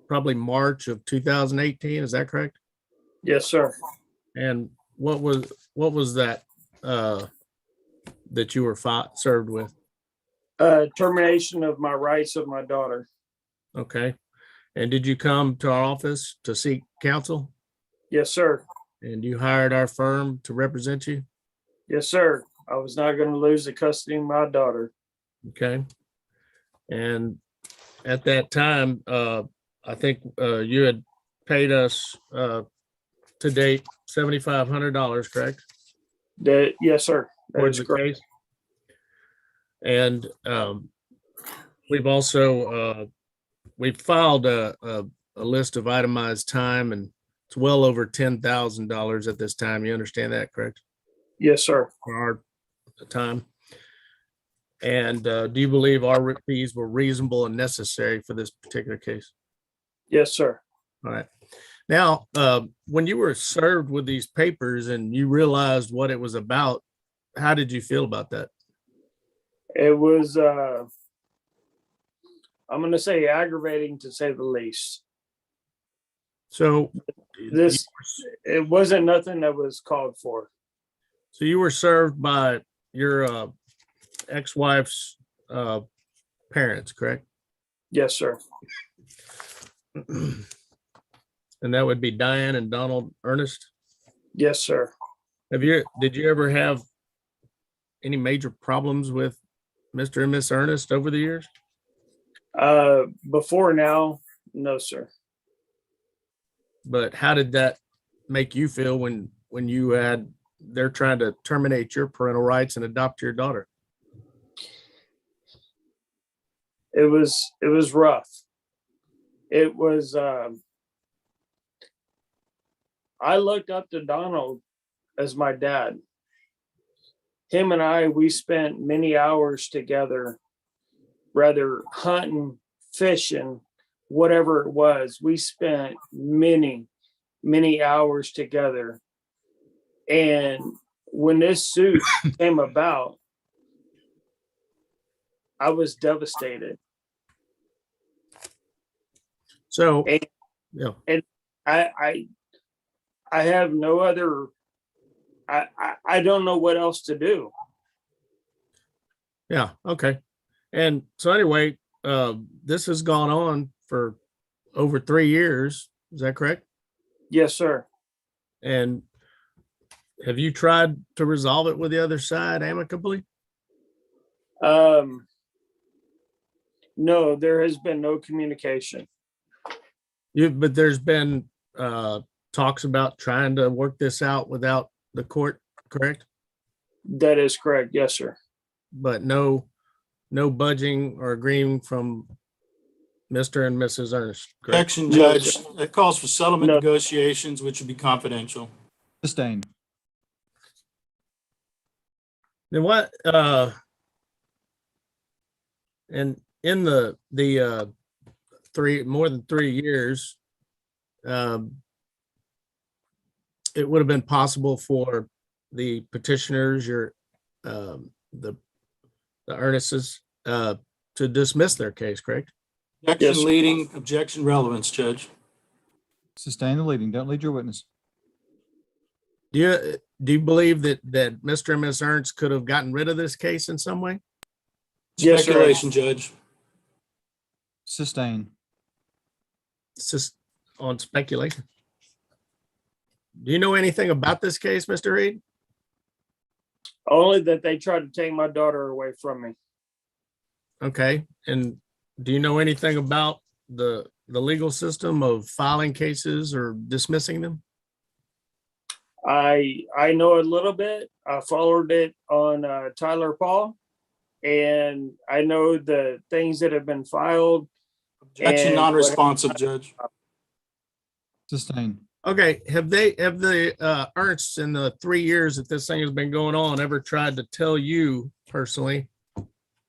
probably March of 2018. Is that correct? Yes, sir. And what was that that you were served with? Termination of my rights of my daughter. Okay. And did you come to our office to seek counsel? Yes, sir. And you hired our firm to represent you? Yes, sir. I was not going to lose the custody of my daughter. Okay. And at that time, I think you had paid us to date $7,500, correct? Yes, sir. That Towards is the correct. case. And we've also we've filed a list of itemized time, and it's well over $10,000 at this time. You understand that, correct? Yes, sir. For our time. And do you believe our fees were reasonable and necessary for this particular case? Yes, sir. All right. Now, when you were served with these papers and you realized what it was about, how did you feel about that? It was, I'm going to say aggravating, to say the least. So It wasn't nothing that was called for. So you were served by your ex-wife's parents, correct? Yes, sir. And that would be Diane and Donald Ernest. Yes, sir. Did you ever have any major problems with Mr. and Miss Ernest over the years? Before now, no, sir. But how did that make you feel when they're trying to terminate your parental rights and adopt your daughter? It was rough. It was, I looked up to Donald as my dad. Him and I, we spent many hours together, rather hunting, fishing, whatever it was. We spent many, many hours together. And when this suit came about, I was devastated. So, And, yeah. and I have no other, I don't know what else to do. Yeah. Okay. And so anyway, this has gone on for over 3 years. Is that correct? Yes, sir. And have you tried to resolve it with the other side amicably? No, there has been no communication. But there's been talks about trying to work this out without the court, correct? That is correct. Yes, sir. But no budging or agreeing from Mr. and Mrs. Ernest, correct? Objection, No, Judge. sir. That calls for settlement No. negotiations, which would be confidential. Sustained. Then what, and in the more than 3 years, it would have been possible for the petitioners, the Ernest's, to dismiss their case, correct? Objection Yes. leading, objection relevance, Judge. Sustain the leading. Don't lead your witness. Do you believe that Mr. and Miss Ernst could have gotten rid of this case in some way? Yes, sir. Speculation, Judge. Sustain. It's just on speculation. Do you know anything about this case, Mr. Reed? Only that they tried to take my daughter away from me. Okay, and do you know anything about the legal system of filing cases or dismissing them? I know a little bit. I followed it on Tyler Paul, and I know the things that have been filed. Objection And non-responsive, Judge. Sustain. Okay, have the Ernsts in the 3 years that this thing has been going on ever tried to tell you personally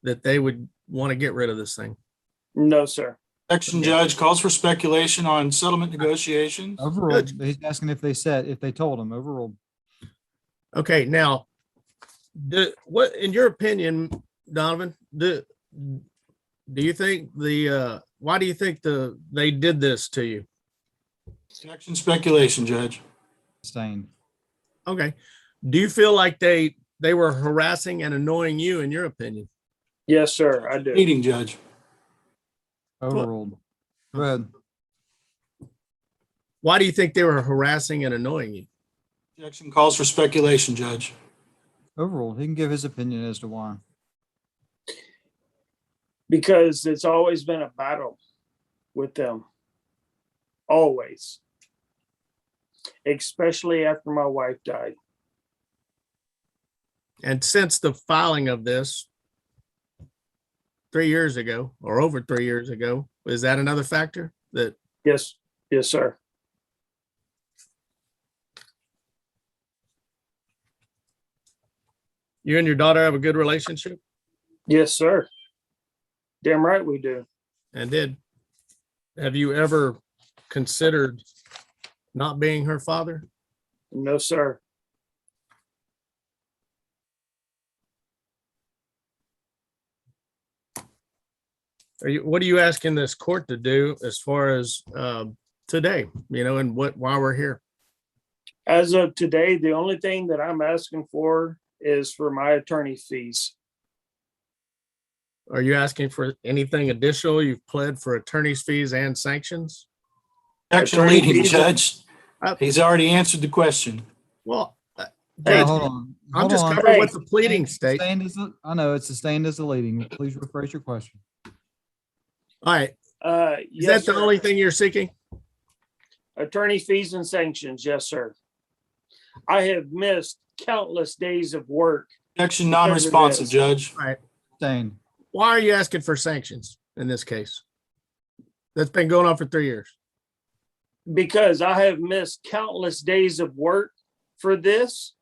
that they would want to get rid of this thing? No, sir. Objection, Judge, calls for speculation on settlement negotiations. Overruled. He's asking if they told him. Overruled. Okay, now, what, in your opinion, Donovan, do you think why do you think they did this to you? Objection, speculation, Judge. Sustained. Okay, do you feel like they were harassing and annoying you, in your opinion? Yes, sir. I do. Leading, Judge. Overruled. Go ahead. Why do you think they were harassing and annoying you? Objection calls for speculation, Judge. Overruled. He can give his opinion as to why. Because it's always been a battle with them. Always. Especially after my wife died. And since the filing of this 3 years ago, or over 3 years ago, is that another factor that? Yes. Yes, sir. You and your daughter have a good relationship? Yes, sir. Damn right we do. And have you ever considered not being her father? No, sir. What are you asking this court to do as far as today, and why we're here? As of today, the only thing that I'm asking for is for my attorney fees. Are you asking for anything additional? You've pled for attorney's fees and sanctions? Objection Attorney leading, fees. Judge. He's already answered the question. Well, Hey, Hold on. I'm Hold just on. covering what the pleading state. I know it's sustained as a leading. Please rephrase your question. All right. Is yes, that the sir. only thing you're seeking? Attorney fees and sanctions, yes, sir. I have missed countless days of work. Objection non-responsive, Judge. All right. Sustained. Why are you asking for sanctions in this case? That's been going on for 3 years. Because I have missed countless days of work for this.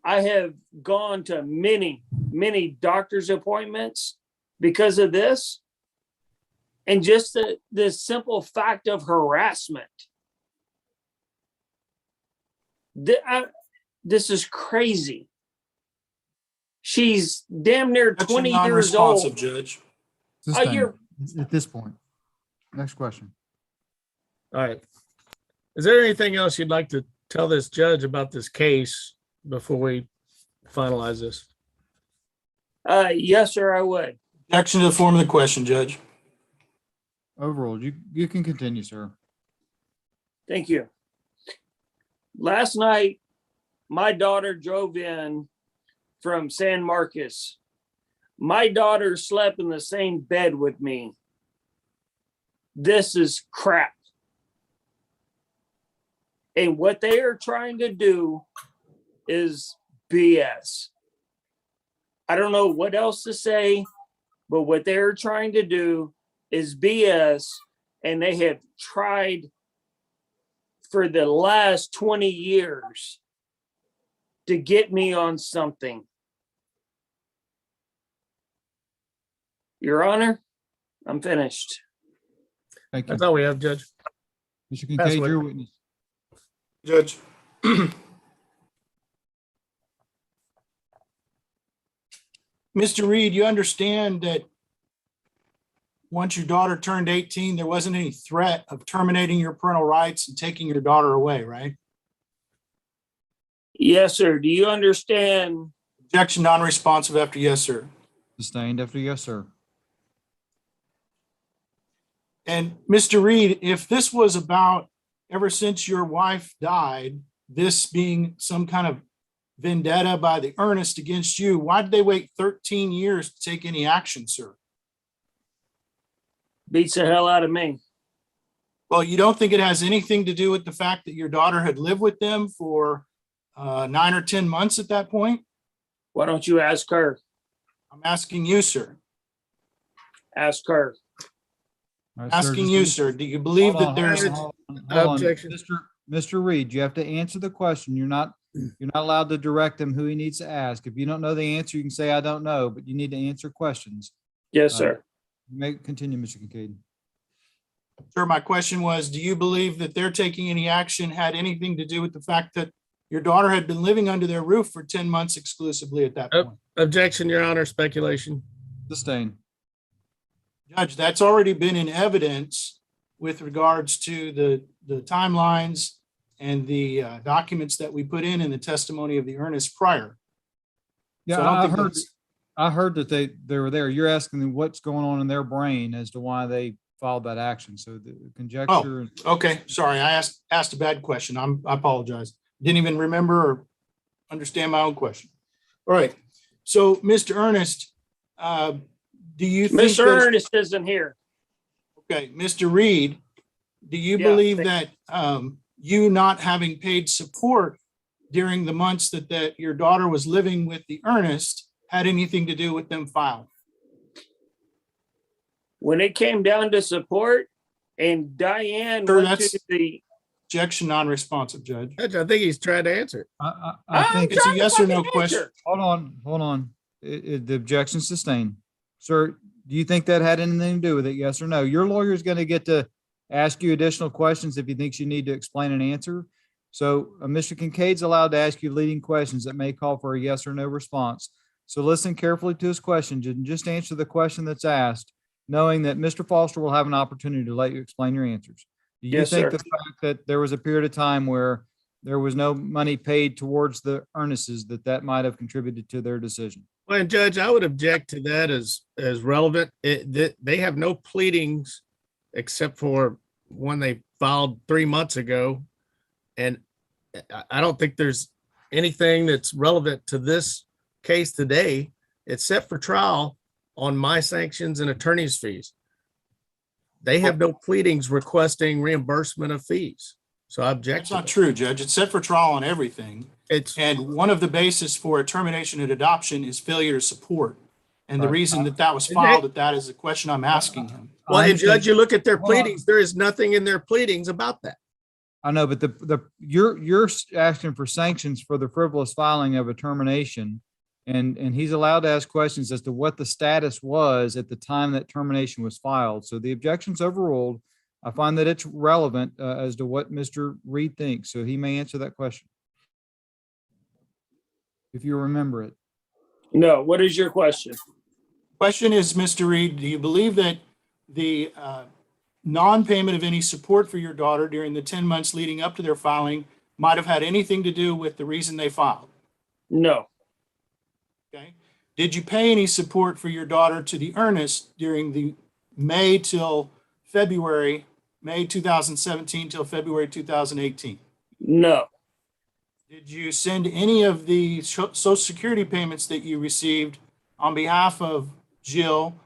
I have gone to many, many doctor's appointments because of this. And just the simple fact of harassment. This is crazy. She's damn near Objection 20 years non-responsive, old. Judge. Sustained. you're- At this point. Next question. All right. Is there anything else you'd like to tell this judge about this case before we finalize this? Yes, sir, I would. Objection to the form of the question, Judge. Overruled. You can continue, sir. Thank you. Last night, my daughter drove in from San Marcos. My daughter slept in the same bed with me. This is crap. And what they are trying to do is BS. I don't know what else to say, but what they're trying to do is BS. And they have tried for the last 20 years to get me on something. Your Honor, I'm finished. Thank you. That's all we have, Judge. Mr. Pass Kincaid, away. your witness. Judge. Mr. Reed, you understand that once your daughter turned 18, there wasn't any threat of terminating your parental rights and taking your daughter away, right? Yes, sir. Do you understand? Objection non-responsive after yes, sir. Sustained after yes, sir. And Mr. Reed, if this was about ever since your wife died, this being some kind of vendetta by the earnest against you, why did they wait 13 years to take any action, sir? Beats the hell out of me. Well, you don't think it has anything to do with the fact that your daughter had lived with them for 9 or 10 months at that point? Why don't you ask her? I'm asking you, sir. Ask her. All right, sir, Asking just- you, sir. Do you believe Hold that on, there's, hold on. Objection. Mr. Reed, you have to answer the question. You're not allowed to direct him who he needs to ask. If you don't know the answer, you can say, I don't know, but you need to answer questions. Yes, sir. You may continue, Mr. Kincaid. sir, my question was, do you believe that they're taking any action had anything to do with the fact that your daughter had been living under their roof for 10 months exclusively at that Oh. point? Objection, Your Honor, speculation. Sustained. Judge, that's already been in evidence with regards to the timelines and the documents that we put in the testimony of the earnest prior. Yeah, So I don't I think heard, that's- I heard that they were there. You're asking them what's going on in their brain as to why they filed that action. So the conjecture. Okay, sorry, I asked a bad question. I apologize. Didn't even remember or understand my own question. All right, so Mr. Ernest, do you think Mr. that, Ernest isn't here. okay, Mr. Reed, do you Yeah, believe that you not having paid support during the months that your daughter was living with the Ernest had anything to do with them filing? When it came down to support and Diane Sir, went that's- to the, Objection non-responsive, Judge. Judge, I think he's trying to answer it. I I'm think, It's a trying to yes or no fucking question. answer. hold on. The objection sustained. Sir, do you think that had anything to do with it? Yes or no? Your lawyer is going to get to ask you additional questions if he thinks you need to explain an answer. So Mr. Kincaid's allowed to ask you leading questions that may call for a yes or no response. So listen carefully to his questions and just answer the question that's asked, knowing that Mr. Foster will have an opportunity to let you explain your answers. Do you Yes, think sir. the fact that there was a period of time where there was no money paid towards the earnests, that might have contributed to their decision? Well, and Judge, I would object to that as relevant. They have no pleadings except for one they filed 3 months ago. And I don't think there's anything that's relevant to this case today. It's set for trial on my sanctions and attorney's fees. They have no pleadings requesting reimbursement of fees. So I object. That's to not that. true, Judge. It's set for trial on everything. It's And one of the basis for a termination and adoption is failure to support. And the Right. reason that was And filed, that is the question I'm asking him. well, I and Judge, understand. you look at their Hold on. pleadings, there is nothing in their pleadings about that. I know, but you're asking for sanctions for the frivolous filing of a termination. And he's allowed to ask questions as to what the status was at the time that termination was filed. So the objection's overruled. I find that it's relevant as to what Mr. Reed thinks. So he may answer that question. If you remember it. No, what is your question? Question is, Mr. Reed, do you believe that the non-payment of any support for your daughter during the 10 months leading up to their filing might have had anything to do with the reason they filed? No, Okay. Did you pay any support for your daughter to the earnest during the May 2017 till February 2018? no, Did you send any of the Social Security payments that you received on behalf of Jill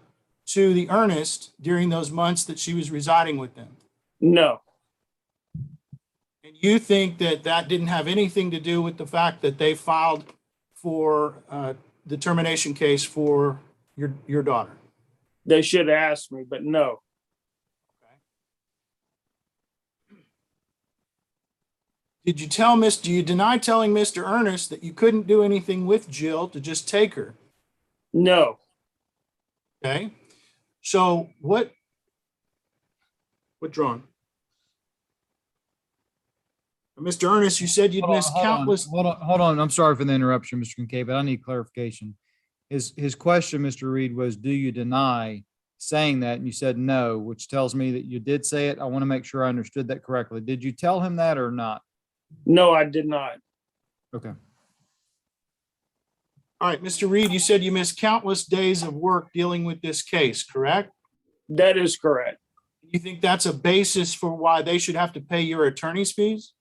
to the Ernest during those months that she was residing with them? No, And you think that that didn't have anything to do with the fact that they filed for the termination case for your daughter? they should have asked me, but no. Do you deny telling Mr. Ernest that you couldn't do anything with Jill to just take her? No, Okay. So withdrawn. Mr. Ernest, you said you'd missed countless. Hold on. I'm sorry for the interruption, Mr. Kincaid, but I need clarification. His question, Mr. Reed, was, do you deny saying that? And you said no, which tells me that you did say it. I want to make sure I understood that correctly. Did you tell him that or not? no, I did not. Okay. All right, Mr. Reed, you said you missed countless days of work dealing with this case, correct? That is correct. You think that's a basis for why they should have to pay your attorney's fees?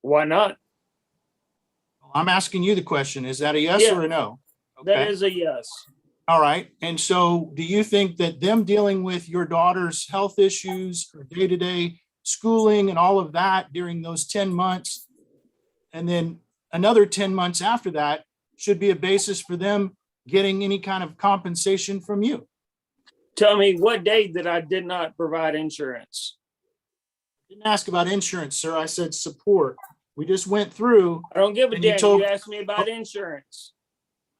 Why not? I'm asking you the question. Is that a yes Yeah. or a no? That Okay. is a yes. All right. And so do you think that them dealing with your daughter's health issues or day-to-day schooling and all of that during those 10 months, and then another 10 months after that, should be a basis for them getting any kind of compensation from you? Tell me what day that I did not provide insurance. Didn't ask about insurance, sir. I said support. We just went through. I don't give a And you damn. told- You asked me about insurance.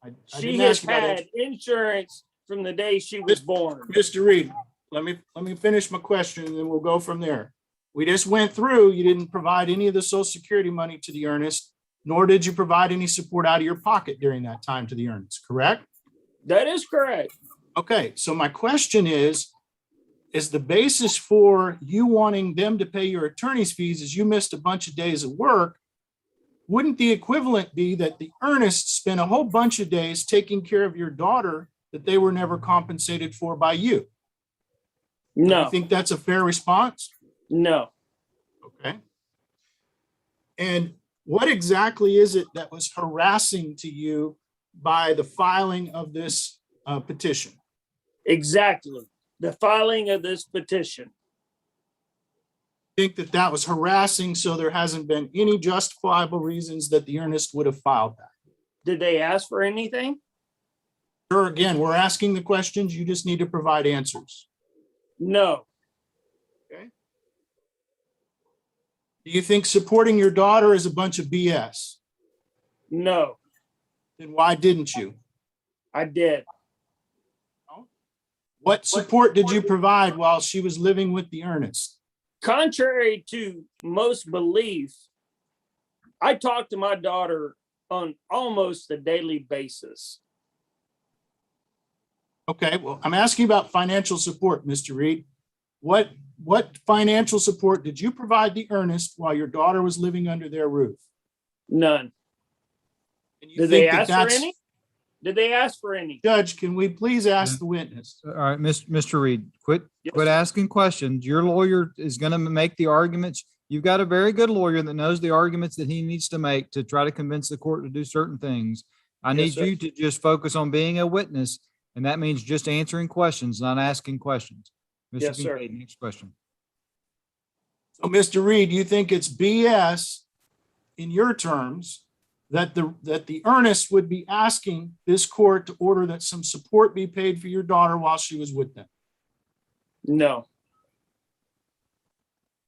I She didn't has ask about it. had insurance from the day she was born. Mr. Reed, let me finish my question and then we'll go from there. We just went through, you didn't provide any of the Social Security money to the Ernest, nor did you provide any support out of your pocket during that time to the Ernest, correct? That is correct. Okay, so my question is the basis for you wanting them to pay your attorney's fees is you missed a bunch of days of work? Wouldn't the equivalent be that the Ernest spent a whole bunch of days taking care of your daughter that they were never compensated for by you? Do No, you think that's a fair response? no. Okay. And what exactly is it that was harassing to you by the filing of this petition? Exactly. The filing of this petition. Think that that was harassing, so there hasn't been any justifiable reasons that the Ernest would have filed that? Did they ask for anything? Sure, again, we're asking the questions, you just need to provide answers. No, Do you think supporting your daughter is a bunch of BS? no, Then why didn't you? I did. What support did you provide while she was living with the Ernest? Contrary to most belief, I talk to my daughter on almost a daily basis. Okay, well, I'm asking about financial support, Mr. Reed. What financial support did you provide the Ernest while your daughter was living under their roof? None. And you Did they think that ask for that's- any? Did they ask for any? Judge, can we please ask the witness? All right, Mr. Reed, quit Yes. asking questions. Your lawyer is going to make the arguments. You've got a very good lawyer that knows the arguments that he needs to make to try to convince the court to do certain things. I Yes, need sir. you to just focus on being a witness, and that means just answering questions, not asking questions. Mr. Yes, sir. Kincaid, next question. So, Mr. Reed, you think it's BS in your terms that the Ernest would be asking this court to order that some support be paid for your daughter while she was with them? No,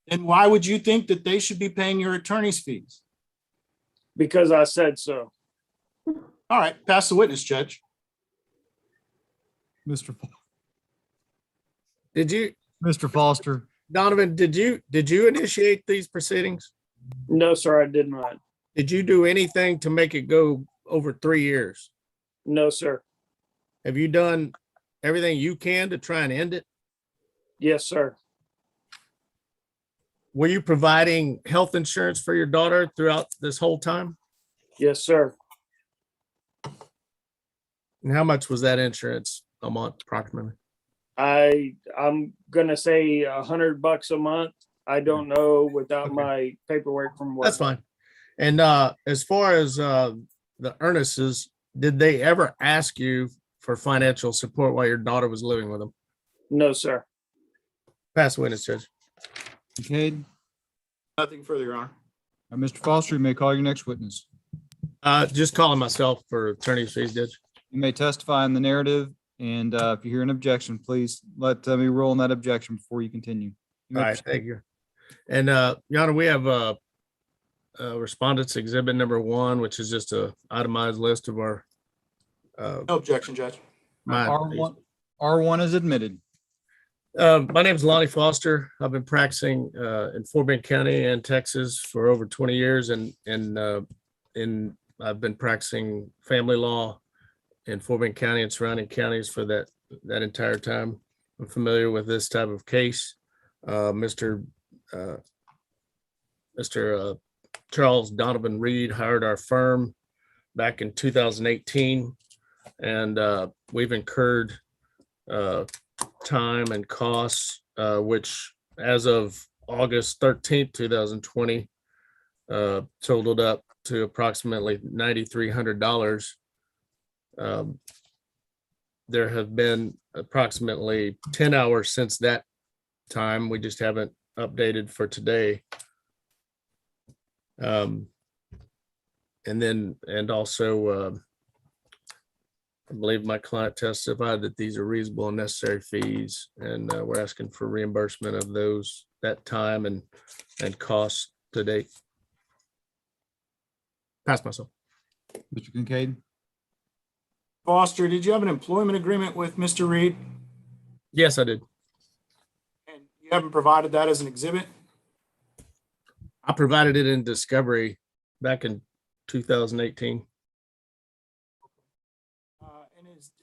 Then why would you think that they should be paying your attorney's fees? because I said so. All right, pass the witness, Judge. Mr. Did you, Mr. Foster, Donovan, did you initiate these proceedings? No, sir, I did not. Did you do anything to make it go over 3 years? No, sir. Have you done everything you can to try and end it? Yes, sir. Were you providing health insurance for your daughter throughout this whole time? Yes, sir. And how much was that insurance a month approximately? I'm gonna say $100 a month. I don't know without Okay. my paperwork from work. That's fine. And as far as the Ernest's, did they ever ask you for financial support while your daughter was living with him? No, sir. Pass the witness, Judge. Kincaid, Nothing further, Your Honor. Mr. Foster, you may call your next witness. Just calling myself for attorney's fees, Judge. You may testify in the narrative, and if you hear an objection, please let me rule on that objection before you continue. You may All right, proceed. thank you. And Your Honor, we have respondents exhibit number 1, which is just a itemized list of our No objection, Judge. R1 is admitted. My name is Lonnie Foster. I've been practicing in Fort Bend County and Texas for over 20 years, and I've been practicing family law in Fort Bend County and surrounding counties for that entire time. I'm familiar with this type of case. Mr. Charles Donovan Reed hired our firm back in 2018, and we've incurred time and costs, which as of August 13th, 2020, totaled up to approximately $9,300. There have been approximately 10 hours since that time. We just haven't updated for today. And also, I believe my client testified that these are reasonable and necessary fees, and we're asking for reimbursement of that time and costs to date. Pass myself. Mr. Kincaid, Foster, did you have an employment agreement with Mr. Reed? Yes, I did. And you haven't provided that as an exhibit? I provided it in discovery back in 2018.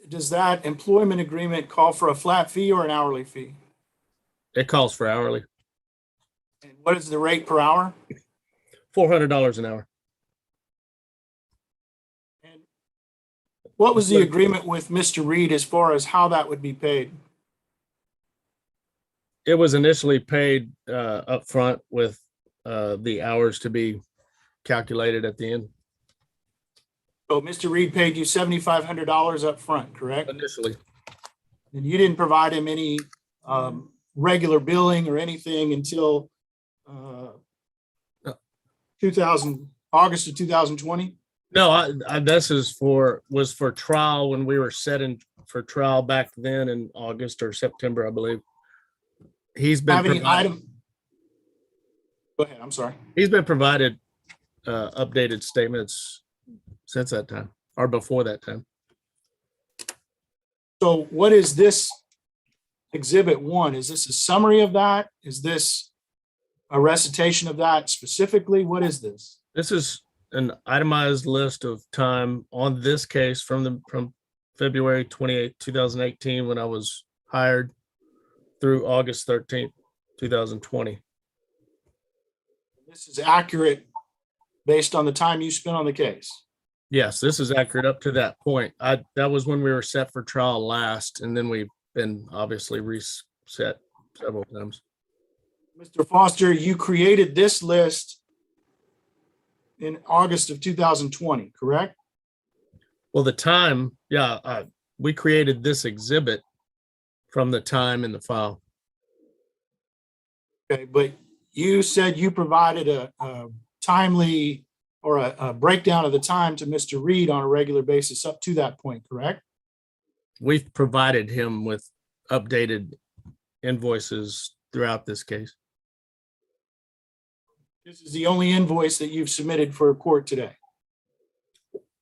Does that employment agreement call for a flat fee or an hourly fee? It calls for hourly, And what is the rate per hour? $400 an hour. And what was the agreement with Mr. Reed as far as how that would be paid? It was initially paid upfront with the hours to be calculated at the end. So Mr. Reed paid you $7,500 up front, correct? Initially, And you didn't provide him any regular billing or anything until August of 2020? no, this was for trial when we were set in for trial back then in August or September, I believe. He's been Have any provided, item? Go ahead, I'm sorry. he's been provided updated statements since that time or before that time. So what is this exhibit 1? Is this a summary of that? Is this a recitation of that specifically? What is this? This is an itemized list of time on this case from February 28, 2018, when I was hired, through August 13th, 2020. This is accurate based on the time you spent on the case. Yes, this is accurate up to that point. That was when we were set for trial last, and then we've been obviously reset several times. Mr. Foster, you created this list in August of 2020, correct? Well, the time, we created this exhibit from the time in the file. Okay, but you said you provided a timely or a breakdown of the time to Mr. Reed on a regular basis up to that point, correct? We've provided him with updated invoices throughout this case. This is the only invoice that you've submitted for court today.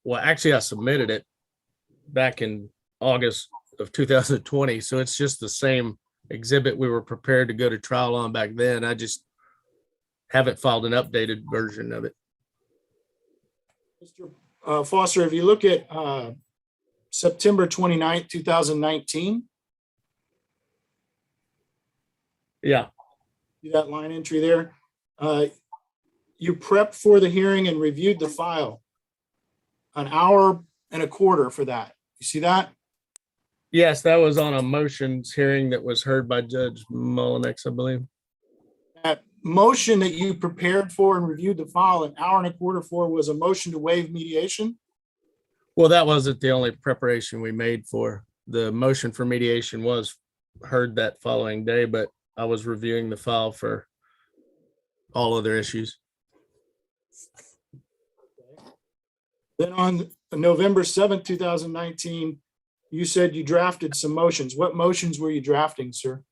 Well, actually, I submitted it back in August of 2020, so it's just the same exhibit we were prepared to go to trial on back then. I just haven't filed an updated version of it. Mr. Foster, if you look at September 29th, 2019, Yeah, see that line entry there? You prepped for the hearing and reviewed the file. An hour and a quarter for that. You see that? yes, that was on a motions hearing that was heard by Judge Mullinex, I believe. That motion that you prepared for and reviewed the file an hour and a quarter for was a motion to waive mediation? Well, that wasn't the only preparation we made for. The motion for mediation was heard that following day, but I was reviewing the file for all other issues. Then on November 7th, 2019, you said you drafted some motions. What motions were you drafting, sir?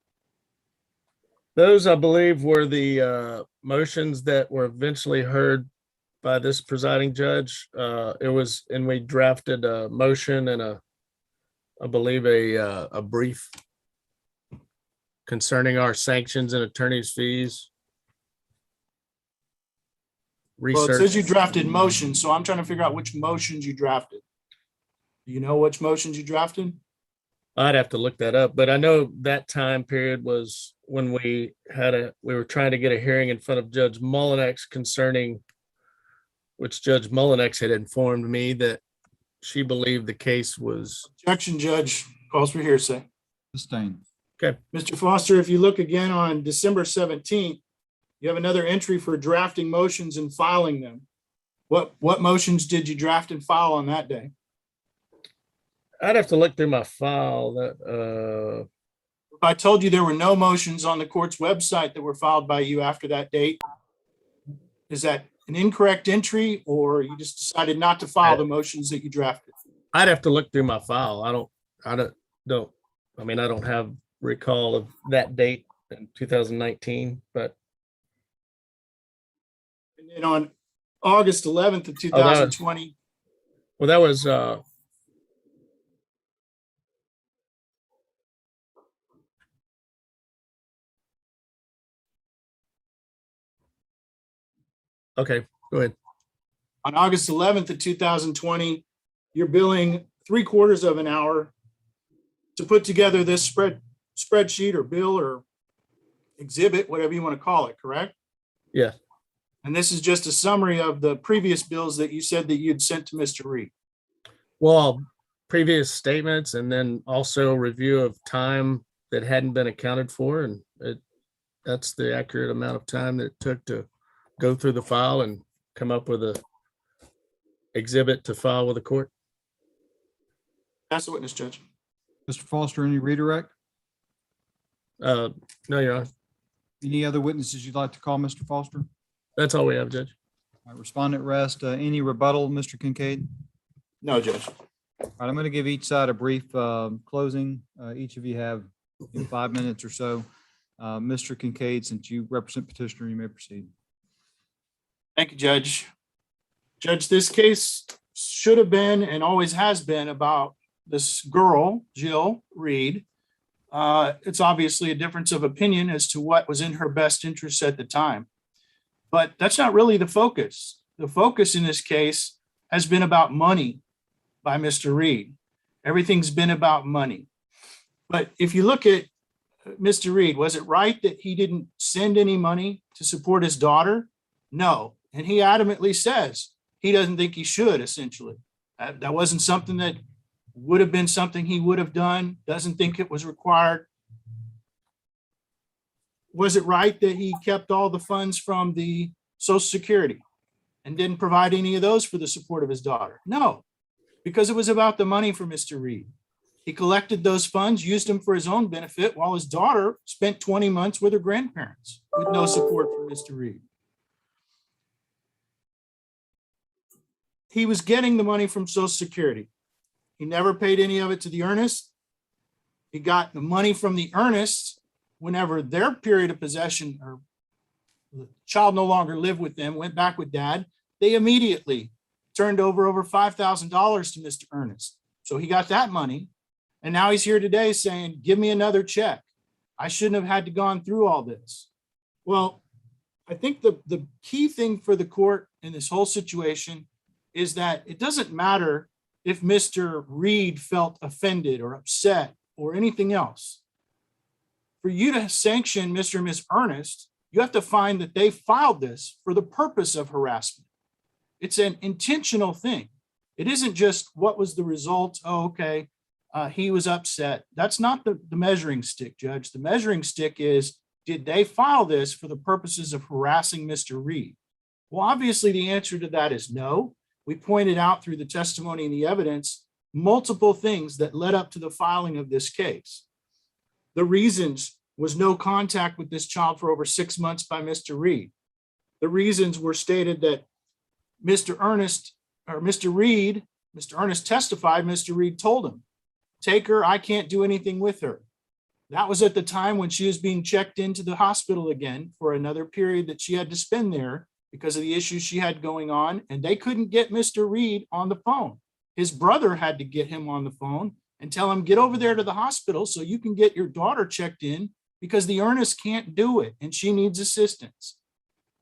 Those, I believe, were the motions that were eventually heard by this presiding judge. And we drafted a motion and I believe a brief concerning our sanctions and attorney's fees. Well, it says you Research. drafted motions, so I'm trying to figure out which motions you drafted. Do you know which motions you drafted? I'd have to look that up, but I know that time period was when we were trying to get a hearing in front of Judge Mullinex concerning, which Judge Mullinex had informed me that she believed the case was. Objection, Judge. Calls for hearsay. Sustained. Okay. Mr. Foster, if you look again on December 17th, you have another entry for drafting motions and filing them. What motions did you draft and file on that day? I'd have to look through my file that, If I told you there were no motions on the court's website that were filed by you after that date, is that an incorrect entry, or you just decided not to file the motions that you drafted? I'd have to look through my file. I don't have recall of that date in 2019, but. And then on August 11th of 2020, Well, that was, okay, go ahead. on August 11th of 2020, you're billing 3/4 of an hour to put together this spreadsheet or bill or exhibit, whatever you want to call it, correct? Yeah. And this is just a summary of the previous bills that you said that you'd sent to Mr. Reed. Well, previous statements and then also review of time that hadn't been accounted for. And that's the accurate amount of time that it took to go through the file and come up with a exhibit to file with the court. That's the witness, Judge. Mr. Foster, any redirect? No, Your Honor, Any other witnesses you'd like to call, Mr. Foster? that's all we have, Judge. All right, respondent rest. Any rebuttal, Mr. Kincaid? No, Judge. All right, I'm going to give each side a brief closing. Each of you have 5 minutes or so. Mr. Kincaid, since you represent petitioner, you may proceed. Thank you, Judge. Judge, this case should have been and always has been about this girl, Jill Reed. It's obviously a difference of opinion as to what was in her best interest at the time. But that's not really the focus. The focus in this case has been about money by Mr. Reed. Everything's been about money. But if you look at Mr. Reed, was it right that he didn't send any money to support his daughter? No. And he adamantly says he doesn't think he should, essentially. That wasn't something that would have been something he would have done, doesn't think it was required. Was it right that he kept all the funds from the Social Security and didn't provide any of those for the support of his daughter? No, because it was about the money for Mr. Reed. He collected those funds, used them for his own benefit, while his daughter spent 20 months with her grandparents with no support from Mr. Reed. He was getting the money from Social Security. He never paid any of it to the earnest. He got the money from the earnest whenever their period of possession or the child no longer lived with them, went back with dad. They immediately turned over $5,000 to Mr. Ernest. So he got that money. And now he's here today saying, give me another check. I shouldn't have had to gone through all this. Well, I think the key thing for the court in this whole situation is that it doesn't matter if Mr. Reed felt offended or upset or anything else. For you to sanction Mr. and Ms. Ernest, you have to find that they filed this for the purpose of harassment. It's an intentional thing. It isn't just what was the result. Oh, okay, he was upset. That's not the measuring stick, Judge. The measuring stick is, did they file this for the purposes of harassing Mr. Reed? Well, obviously the answer to that is no. We pointed out through the testimony and the evidence multiple things that led up to the filing of this case. The reasons was no contact with this child for over 6 months by Mr. Reed. The reasons were stated that Mr. Ernest testified, Mr. Reed told him, take her, I can't do anything with her. That was at the time when she was being checked into the hospital again for another period that she had to spend there because of the issues she had going on, and they couldn't get Mr. Reed on the phone. His brother had to get him on the phone and tell him, get over there to the hospital so you can get your daughter checked in because the Ernest can't do it and she needs assistance.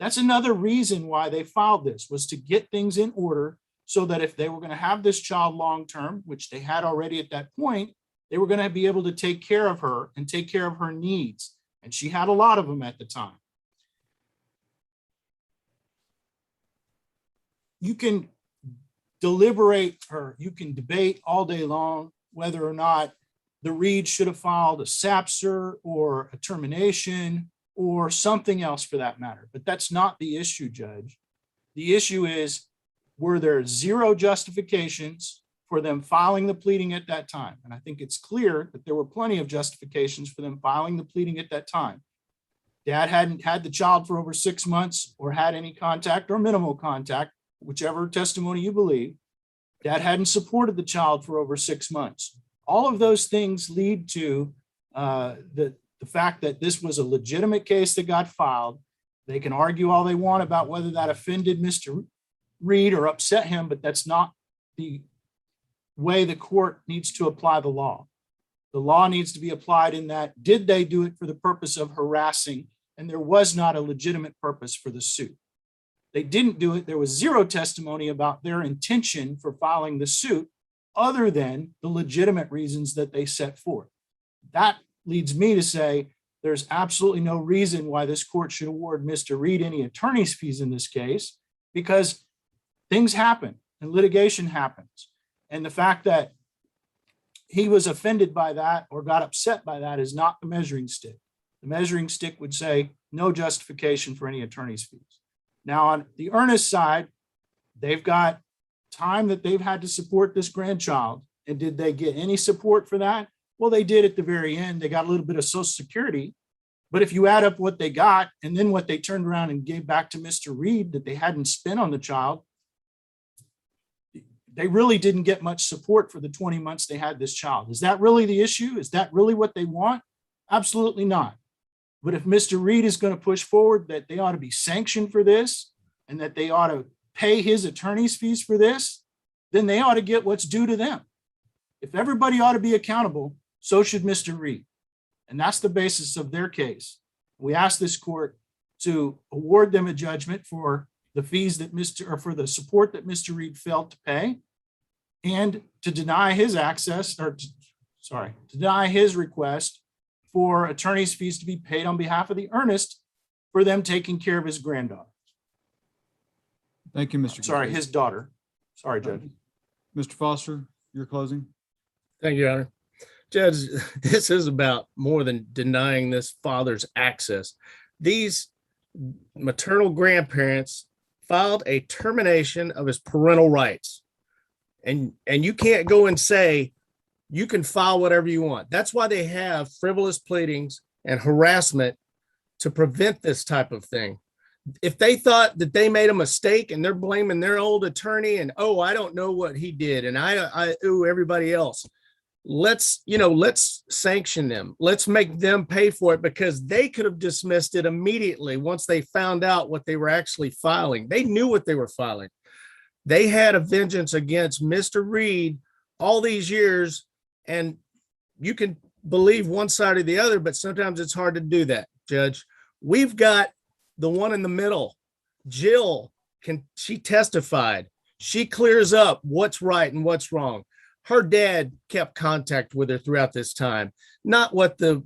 That's another reason why they filed this, was to get things in order so that if they were going to have this child long-term, which they had already at that point, they were going to be able to take care of her and take care of her needs. And she had a lot of them at the time. You can deliberate or you can debate all day long whether or not the Reed should have filed a SAPSER or a termination or something else for that matter. But that's not the issue, Judge. The issue is, were there zero justifications for them filing the pleading at that time? And I think it's clear that there were plenty of justifications for them filing the pleading at that time. Dad hadn't had the child for over 6 months or had any contact or minimal contact, whichever testimony you believe. Dad hadn't supported the child for over 6 months. All of those things lead to the fact that this was a legitimate case that got filed. They can argue all they want about whether that offended Mr. Reed or upset him, but that's not the way the court needs to apply the law. The law needs to be applied in that, did they do it for the purpose of harassing? And there was not a legitimate purpose for the suit. They didn't do it. There was zero testimony about their intention for filing the suit other than the legitimate reasons that they set forth. That leads me to say there's absolutely no reason why this court should award Mr. Reed any attorney's fees in this case, because things happen and litigation happens. And the fact that he was offended by that or got upset by that is not the measuring stick. The measuring stick would say no justification for any attorney's fees. Now, on the Ernest side, they've got time that they've had to support this grandchild. And did they get any support for that? Well, they did at the very end. They got a little bit of Social Security. But if you add up what they got and then what they turned around and gave back to Mr. Reed that they hadn't spent on the child, they really didn't get much support for the 20 months they had this child. Is that really the issue? Is that really what they want? Absolutely not. But if Mr. Reed is going to push forward that they ought to be sanctioned for this and that they ought to pay his attorney's fees for this, then they ought to get what's due to them. If everybody ought to be accountable, so should Mr. Reed. And that's the basis of their case. We ask this court to award them a judgment for the fees that for the support that Mr. Reed failed to pay, and to deny his access, to deny his request for attorney's fees to be paid on behalf of the Ernest for them taking care of his granddaughter. Thank you, Mr. Sorry, Gutierrez. his daughter. Sorry, Judge. Mr. Foster, your closing. Thank you, Your Honor. Judge, this is about more than denying this father's access. These maternal grandparents filed a termination of his parental rights. And you can't go and say, you can file whatever you want. That's why they have frivolous pleadings and harassment to prevent this type of thing. If they thought that they made a mistake and they're blaming their old attorney and, oh, I don't know what he did, and I everybody else, let's sanction them. Let's make them pay for it, because they could have dismissed it immediately once they found out what they were actually filing. They knew what they were filing. They had a vengeance against Mr. Reed all these years, and you can believe one side or the other, but sometimes it's hard to do that, Judge. We've got the one in the middle. Jill, she testified. She clears up what's right and what's wrong. Her dad kept contact with her throughout this time. Not what the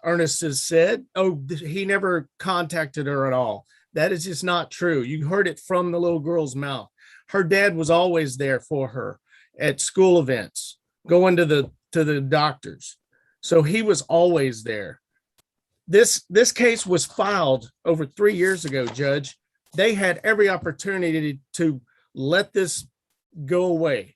Ernest has said. Oh, he never contacted her at all. That is just not true. You heard it from the little girl's mouth. Her dad was always there for her at school events, going to the doctors. So he was always there. This case was filed over 3 years ago, Judge. They had every opportunity to let this go away.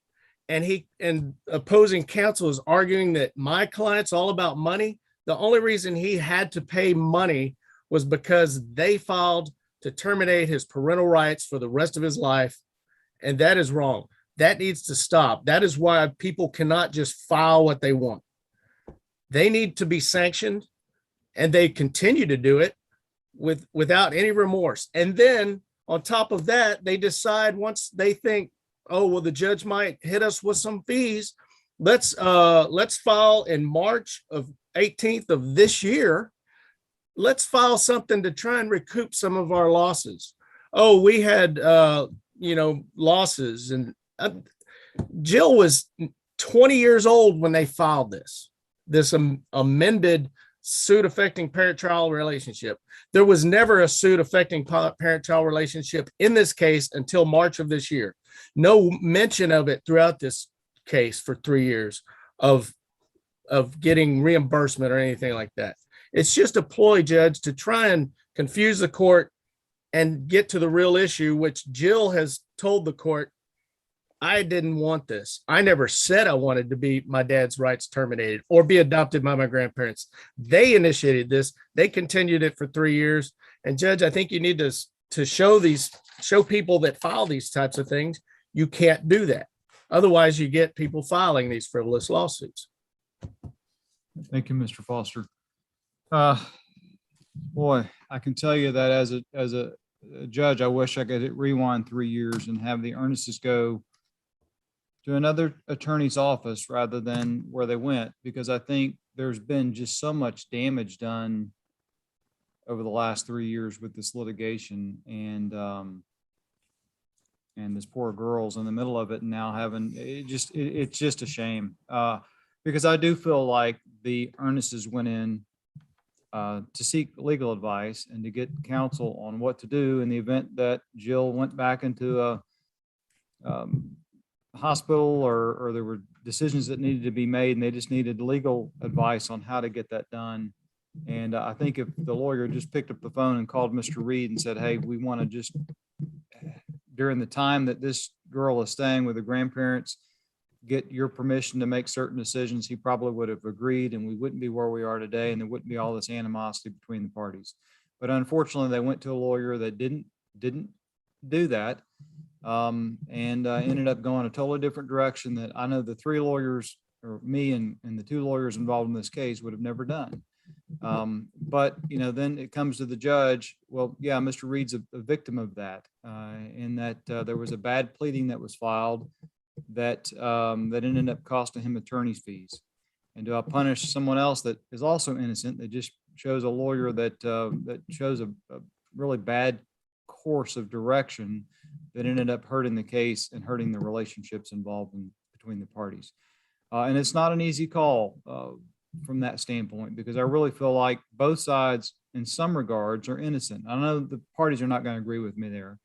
And opposing counsel is arguing that my client's all about money. The only reason he had to pay money was because they filed to terminate his parental rights for the rest of his life. And that is wrong. That needs to stop. That is why people cannot just file what they want. They need to be sanctioned, and they continue to do it without any remorse. And then on top of that, they decide once they think, oh, well, the judge might hit us with some fees. Let's file in March of 18th of this year. Let's file something to try and recoup some of our losses. Oh, we had, losses. And Jill was 20 years old when they filed this amended suit affecting parent-child relationship. There was never a suit affecting parent-child relationship in this case until March of this year. No mention of it throughout this case for 3 years of getting reimbursement or anything like that. It's just a ploy, Judge, to try and confuse the court and get to the real issue, which Jill has told the court, I didn't want this. I never said I wanted to be my dad's rights terminated or be adopted by my grandparents. They initiated this. They continued it for 3 years. And Judge, I think you need to show people that file these types of things, you can't do that. Otherwise, you get people filing these frivolous lawsuits. Thank you, Mr. Foster. Boy, I can tell you that as a judge, I wish I could rewind 3 years and have the earnests go to another attorney's office rather than where they went, because I think there's been just so much damage done over the last 3 years with this litigation, and this poor girl's in the middle of it and now having it's just a shame, because I do feel like the earnests went in to seek legal advice and to get counsel on what to do in the event that Jill went back into a hospital or there were decisions that needed to be made and they just needed legal advice on how to get that done. And I think if the lawyer just picked up the phone and called Mr. Reed and said, hey, we want to just, during the time that this girl is staying with her grandparents, get your permission to make certain decisions, he probably would have agreed and we wouldn't be where we are today and there wouldn't be all this animosity between the parties. But unfortunately, they went to a lawyer that didn't do that, and ended up going a totally different direction that I know the three lawyers, or me and the two lawyers involved in this case, would have never done. But then it comes to the judge. Well, yeah, Mr. Reed's a victim of that, in that there was a bad pleading that was filed that ended up costing him attorney's fees. And do I punish someone else that is also innocent, that just chose a lawyer that chose a really bad course of direction that ended up hurting the case and hurting the relationships involved between the parties? And it's not an easy call from that standpoint, because I really feel like both sides in some regards are innocent. I know the parties are not going to agree with me there,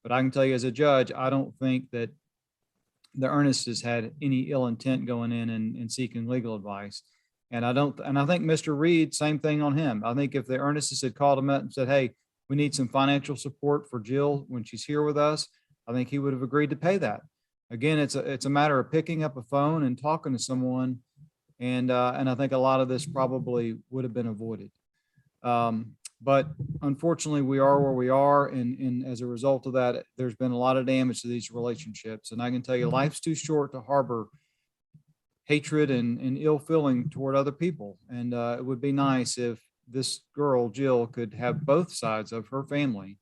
but I can tell you as a judge, I don't think that the earnests had any ill intent going in and seeking legal advice. And I think Mr. Reed, same thing on him. I think if the earnests had called him up and said, hey, we need some financial support for Jill when she's here with us, I think he would have agreed to pay that. Again, it's a matter of picking up a phone and talking to someone. And I think a lot of this probably would have been avoided. But unfortunately, we are where we are. And as a result of that, there's been a lot of damage to these relationships. And I can tell you, life's too short to harbor hatred and ill feeling toward other people. And it would be nice if this girl, Jill, could have both sides of her family.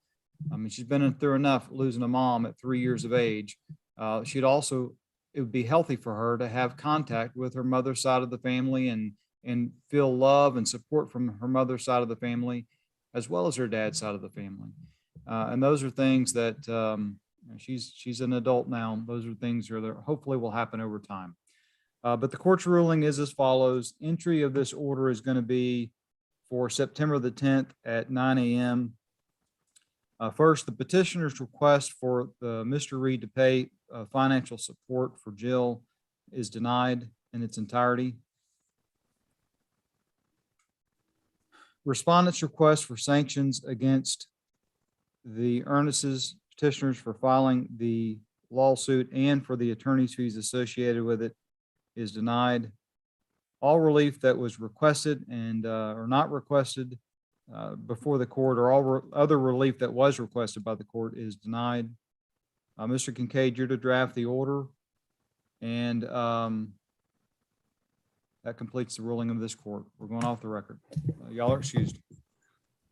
I mean, she's been through enough losing a mom at 3 years of age. It would be healthy for her to have contact with her mother's side of the family and feel love and support from her mother's side of the family, as well as her dad's side of the family. And those are things that she's an adult now. Those are things that hopefully will happen over time. But the court's ruling is as follows. Entry of this order is going to be for September the 10th at 9 a.m. First, the petitioner's request for Mr. Reed to pay financial support for Jill is denied in its entirety. Respondent's request for sanctions against the earnests petitioners for filing the lawsuit and for the attorney's fees associated with it is denied. All relief that was requested and or not requested before the court, or all other relief that was requested by the court, is denied. Mr. Kincaid, you're to draft the order, and that completes the ruling of this court. We're going off the record. Y'all are excused.